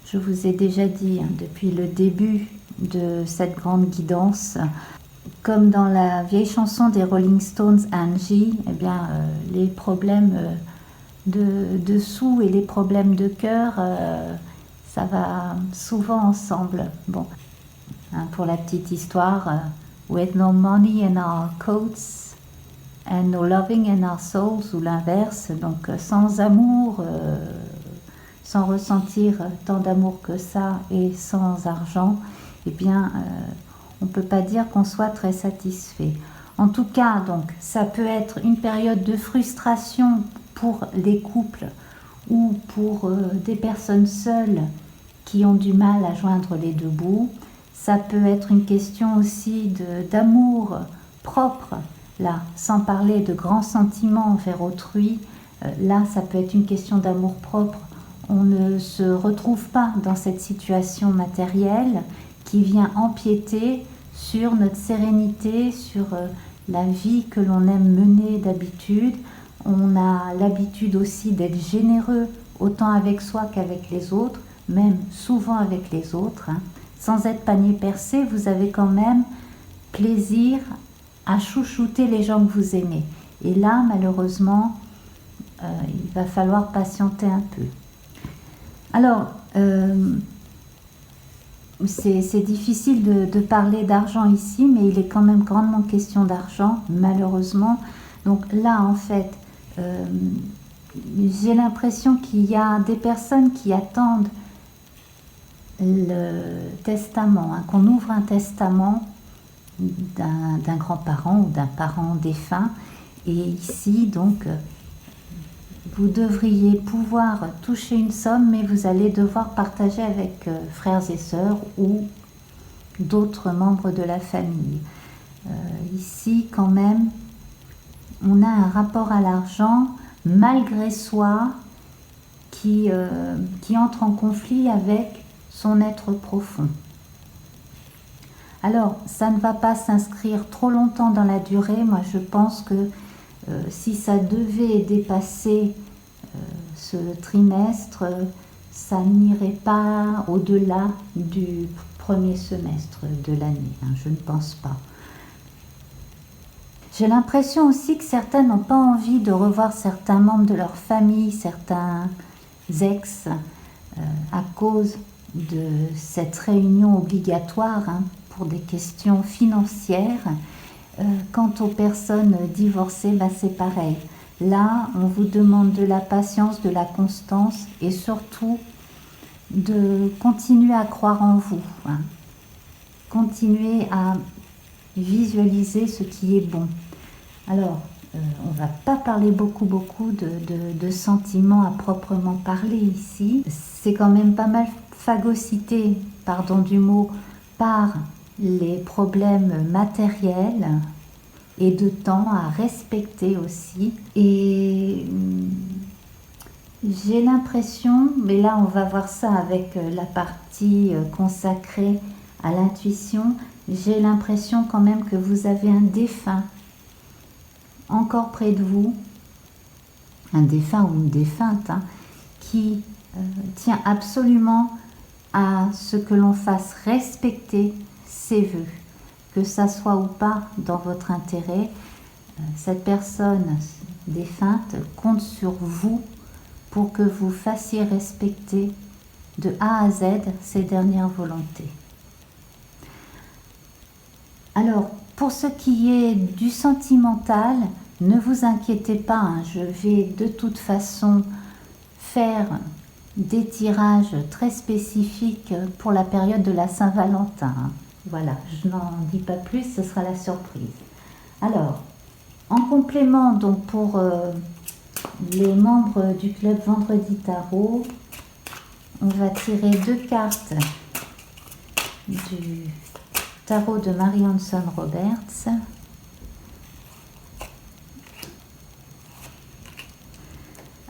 je vous ai déjà dit, hein, depuis le début de cette grande guidance. Comme dans la vieille chanson des Rolling Stones, Angie, eh bien, les problèmes de sous et les problèmes de cœur, ça va souvent ensemble. Bon, hein, pour la petite histoire, with no money in our coats and no loving in our souls, ou l'inverse, donc sans amour, sans ressentir tant d'amour que ça et sans argent, eh bien, on ne peut pas dire qu'on soit très satisfait. En tout cas, donc, ça peut être une période de frustration pour les couples ou pour des personnes seules qui ont du mal à joindre les deux bouts. Ça peut être une question aussi d'amour propre, là, sans parler de grands sentiments envers autrui. Là, ça peut être une question d'amour propre. On ne se retrouve pas dans cette situation matérielle qui vient empiéter sur notre sérénité, sur la vie que l'on aime mener d'habitude. On a l'habitude aussi d'être généreux, autant avec soi qu'avec les autres, même souvent avec les autres. Sans être panier percé, vous avez quand même plaisir à chouchouter les gens que vous aimez. Et là, malheureusement, il va falloir patienter un peu. Alors, c'est difficile de parler d'argent ici, mais il est quand même grandement question d'argent, malheureusement. Donc là, en fait, j'ai l'impression qu'il y a des personnes qui attendent le testament, qu'on ouvre un testament d'un grand-parent ou d'un parent défunt. Et ici, donc, vous devriez pouvoir toucher une somme, mais vous allez devoir partager avec frères et sœurs ou d'autres membres de la famille. Ici, quand même, on a un rapport à l'argent, malgré soi, qui entre en conflit avec son être profond. Alors, ça ne va pas s'inscrire trop longtemps dans la durée. Moi, je pense que si ça devait dépasser ce trimestre, ça n'irait pas au-delà du premier semestre de l'année. Je ne pense pas. J'ai l'impression aussi que certains n'ont pas envie de revoir certains membres de leur famille, certains ex, à cause de cette réunion obligatoire pour des questions financières. Quant aux personnes divorcées, c'est pareil. Là, on vous demande de la patience, de la constance et surtout de continuer à croire en vous. Continuer à visualiser ce qui est bon. Alors, on ne va pas parler beaucoup de sentiments à proprement parler ici. C'est quand même pas mal phagocyté, pardon du mot, par les problèmes matériels et de temps à respecter aussi. Et j'ai l'impression, mais là on va voir ça avec la partie consacrée à l'intuition, j'ai l'impression quand même que vous avez un défunt encore près de vous, un défunt ou une défunte, qui tient absolument à ce que l'on fasse respecter ses vœux, que ça soit ou pas dans votre intérêt. Cette personne défunte compte sur vous pour que vous fassiez respecter de A à Z ses dernières volontés. Alors, pour ce qui est du sentimental, ne vous inquiétez pas, je vais de toute façon faire des tirages très spécifiques pour la période de la Saint-Valentin. Voilà, je n'en dis pas plus, ce sera la surprise. Alors, en complément, donc pour les membres du club Vendredi Tarot, on va tirer 2 cartes du tarot de Mary Hanson Roberts.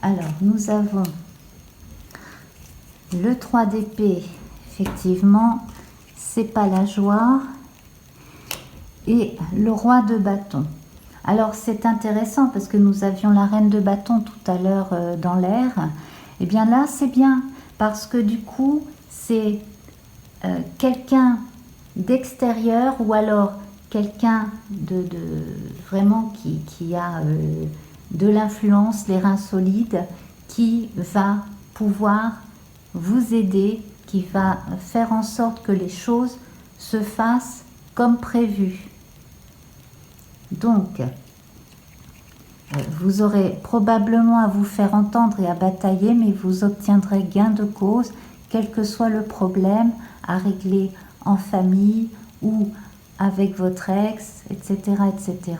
Alors, nous avons le 3 d'épée, effectivement, c'est pas la joie, et le roi de bâton. Alors, c'est intéressant parce que nous avions la reine de bâton tout à l'heure dans l'air. Et bien là, c'est bien parce que du coup, c'est quelqu'un d'extérieur ou alors quelqu'un de vraiment qui a de l'influence, les reins solides, qui va pouvoir vous aider, qui va faire en sorte que les choses se fassent comme prévu. Donc, vous aurez probablement à vous faire entendre et à batailler, mais vous obtiendrez gain de cause, quel que soit le problème à régler en famille ou avec votre ex, etc. etc.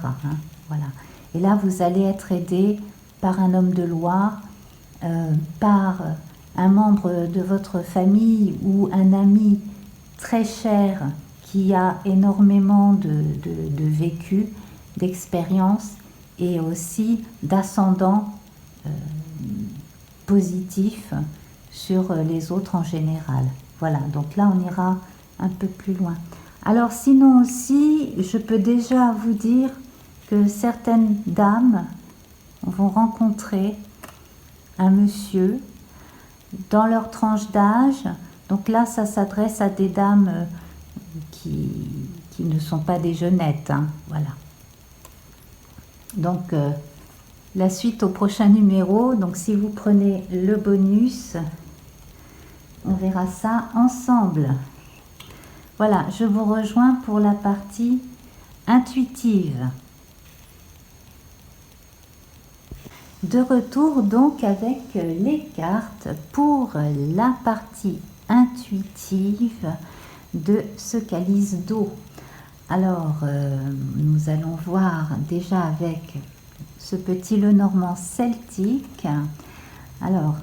Voilà. Et là, vous allez être aidé par un homme de loi, par un membre de votre famille ou un ami très cher qui a énormément de vécu, d'expérience et aussi d'ascendant positif sur les autres en général. Voilà, donc là on ira un peu plus loin. Alors sinon aussi, je peux déjà vous dire que certaines dames vont rencontrer un monsieur dans leur tranche d'âge. Donc là, ça s'adresse à des dames qui ne sont pas des jeunettes, hein, voilà. Donc la suite au prochain numéro. Donc si vous prenez le bonus, on verra ça ensemble. Voilà, je vous rejoins pour la partie intuitive. De retour donc avec les cartes pour la partie intuitive de ce calice d'eau. Alors, nous allons voir déjà avec ce petit Lenormand celtique. Alors,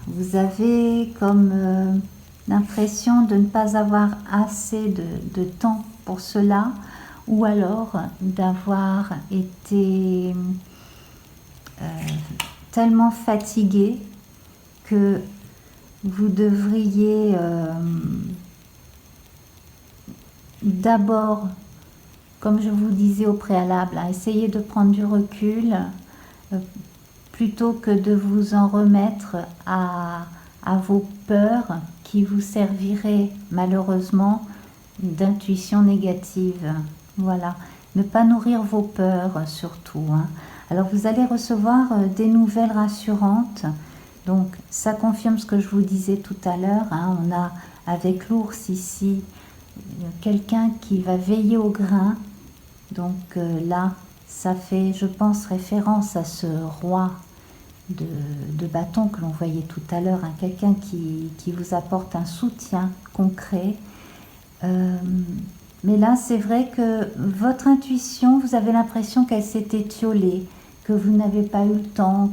vous avez comme l'impression de ne pas avoir assez de temps pour cela, ou alors d'avoir été tellement fatigué que vous devriez d'abord, comme je vous disais au préalable, essayer de prendre du recul plutôt que de vous en remettre à vos peurs qui vous serviraient malheureusement d'intuition négative. Voilà, ne pas nourrir vos peurs surtout, hein. Alors vous allez recevoir des nouvelles rassurantes. Donc ça confirme ce que je vous disais tout à l'heure, hein. On a avec l'ours ici quelqu'un qui va veiller au grain. Donc là, ça fait, je pense, référence à ce roi de bâton que l'on voyait tout à l'heure, hein. Quelqu'un qui vous apporte un soutien concret. Mais là, c'est vrai que votre intuition, vous avez l'impression qu'elle s'est étiolée, que vous n'avez pas eu le temps,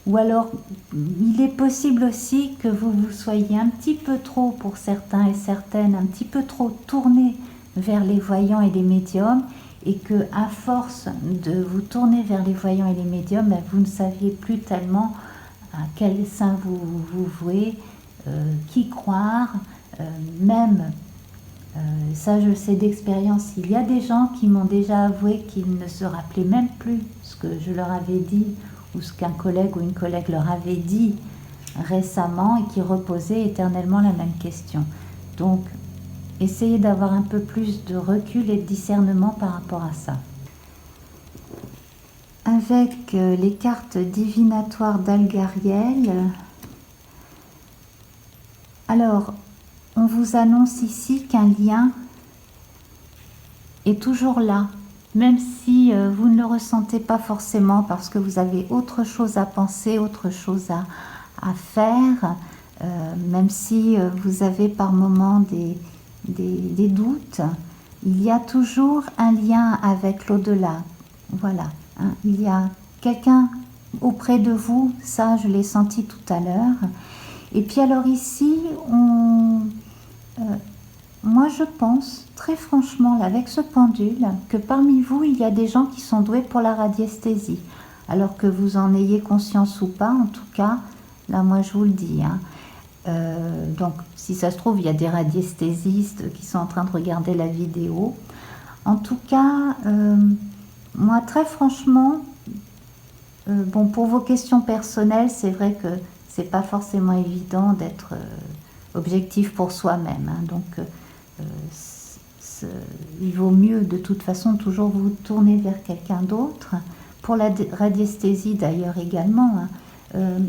ou alors il est possible aussi que vous soyez un petit peu trop, pour certains et certaines, un petit peu trop tourné vers les voyants et les médiums, et que à force de vous tourner vers les voyants et les médiums, vous ne saviez plus tellement à quel saint vous vouez, qui croire, même ça je sais d'expérience, il y a des gens qui m'ont déjà avoué qu'ils ne se rappelaient même plus ce que je leur avais dit ou ce qu'un collègue ou une collègue leur avait dit récemment et qui reposaient éternellement la même question. Donc essayez d'avoir un peu plus de recul et de discernement par rapport à ça. Avec les cartes divinatoires d'Algariel, alors on vous annonce ici qu'un lien est toujours là, même si vous ne le ressentez pas forcément parce que vous avez autre chose à penser, autre chose à faire, même si vous avez par moments des doutes, il y a toujours un lien avec l'au-delà. Voilà, hein, il y a quelqu'un auprès de vous, ça je l'ai senti tout à l'heure. Et puis alors ici, moi je pense très franchement là, avec ce pendule, que parmi vous il y a des gens qui sont doués pour la radiesthésie, alors que vous en ayez conscience ou pas, en tout cas là moi je vous le dis, hein. Donc si ça se trouve il y a des radiesthésistes qui sont en train de regarder la vidéo. En tout cas moi très franchement, bon, pour vos questions personnelles, c'est vrai que c'est pas forcément évident d'être objectif pour soi-même, hein. Donc il vaut mieux de toute façon toujours vous tourner vers quelqu'un d'autre, pour la radiesthésie d'ailleurs également, hein.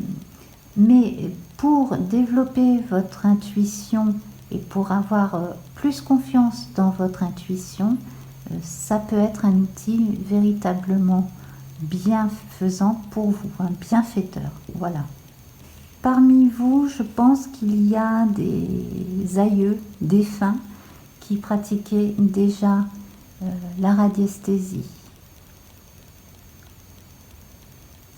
Mais pour développer votre intuition et pour avoir plus confiance dans votre intuition, ça peut être un outil véritablement bienfaisant pour vous, un bienfaiteur, voilà. Parmi vous, je pense qu'il y a des aïeux défunts qui pratiquaient déjà la radiesthésie.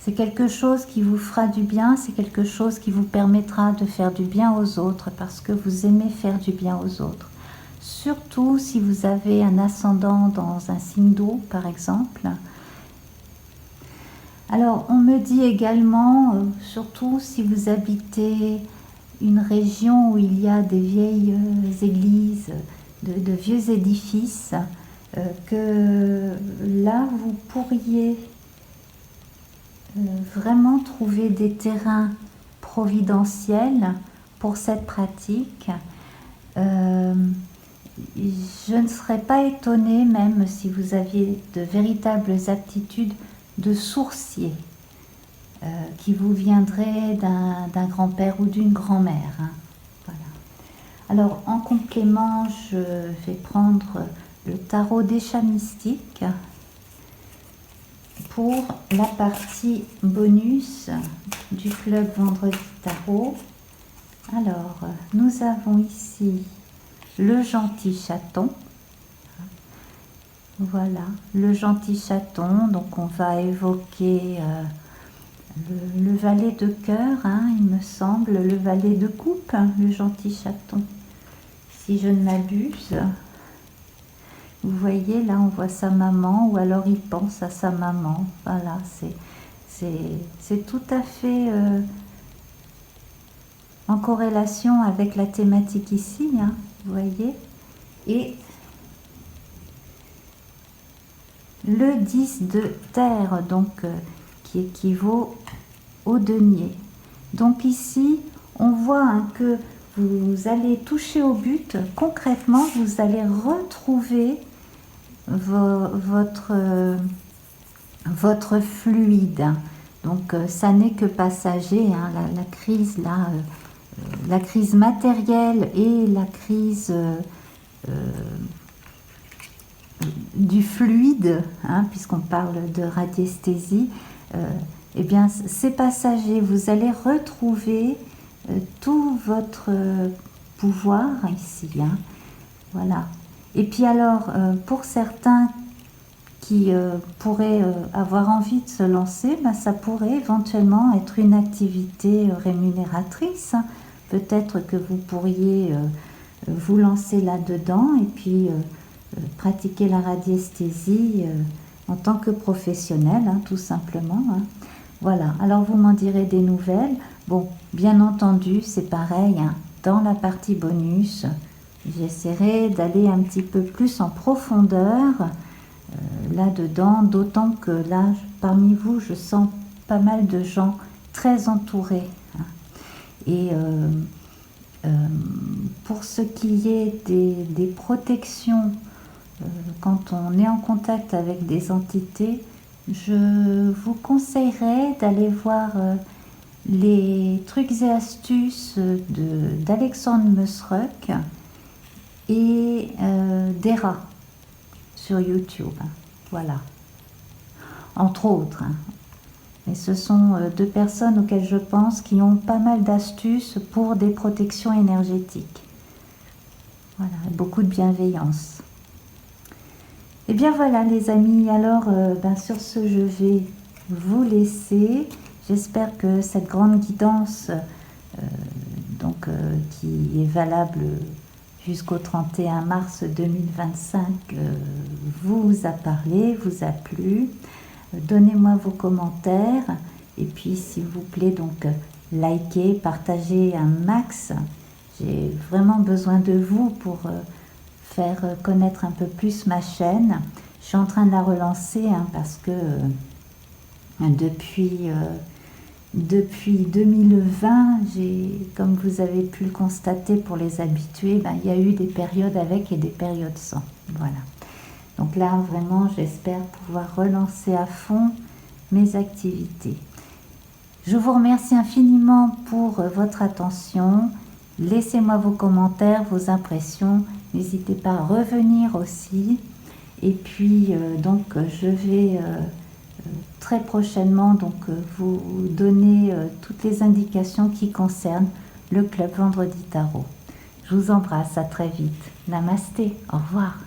C'est quelque chose qui vous fera du bien, c'est quelque chose qui vous permettra de faire du bien aux autres parce que vous aimez faire du bien aux autres. Surtout si vous avez un ascendant dans un signe d'eau, par exemple. Alors, on me dit également, surtout si vous habitez une région où il y a des vieilles églises, de vieux édifices, que là vous pourriez vraiment trouver des terrains providentiels pour cette pratique. Je ne serais pas étonnée, même si vous aviez de véritables aptitudes de sourcier, qui vous viendraient d'un grand-père ou d'une grand-mère. Hein. Voilà. Alors, en complément, je vais prendre le tarot des chats mystiques pour la partie bonus du club Vendredi Tarot. Alors, nous avons ici le gentil chaton. Voilà, le gentil chaton. Donc, on va évoquer le valet de cœur, hein, il me semble, le valet de coupe, hein, le gentil chaton, si je ne m'abuse. Vous voyez, là, on voit sa maman, ou alors il pense à sa maman. Voilà, c'est tout à fait en corrélation avec la thématique ici, hein, vous voyez. Et le 10 de terre, donc, qui équivaut au denier. Donc ici, on voit hein, que vous allez toucher au but. Concrètement, vous allez retrouver votre fluide. Donc ça n'est que passager, hein, la crise là, la crise matérielle et la crise du fluide, hein, puisqu'on parle de radiesthésie, eh bien c'est passager. Vous allez retrouver tout votre pouvoir ici, hein, voilà. Et puis alors, pour certains qui pourraient avoir envie de se lancer, ben, ça pourrait éventuellement être une activité rémunératrice. Hein. Peut-être que vous pourriez vous lancer là-dedans et puis pratiquer la radiesthésie en tant que professionnel, hein, tout simplement. Hein. Voilà, alors vous m'en direz des nouvelles. Bon, bien entendu, c'est pareil, hein, dans la partie bonus, j'essaierai d'aller un petit peu plus en profondeur là-dedans, d'autant que là, parmi vous, je sens pas mal de gens très entourés. Hein. Et pour ce qui est des protections, quand on est en contact avec des entités, je vous conseillerais d'aller voir les trucs et astuces d'Alexandre Musruck et d'Era sur YouTube. Voilà. Entre autres. Hein. Et ce sont deux personnes auxquelles je pense qui ont pas mal d'astuces pour des protections énergétiques. Voilà, beaucoup de bienveillance. Et bien voilà les amis, alors sur ce je vais vous laisser. J'espère que cette grande guidance qui est valable jusqu'au 31 mars 2025 vous a parlé, vous a plu. Donnez-moi vos commentaires et puis s'il vous plaît donc likez, partagez un max. J'ai vraiment besoin de vous pour faire connaître un peu plus ma chaîne. Je suis en train de la relancer hein, parce que depuis 2020, comme vous avez pu le constater pour les habitués, il y a eu des périodes avec et des périodes sans. Voilà. Donc là, vraiment, j'espère pouvoir relancer à fond mes activités. Je vous remercie infiniment pour votre attention. Laissez-moi vos commentaires, vos impressions. N'hésitez pas à revenir aussi. Et puis, je vais très prochainement vous donner toutes les indications qui concernent le club Vendredi Tarot. Je vous embrasse, à très vite. Namasté, au revoir.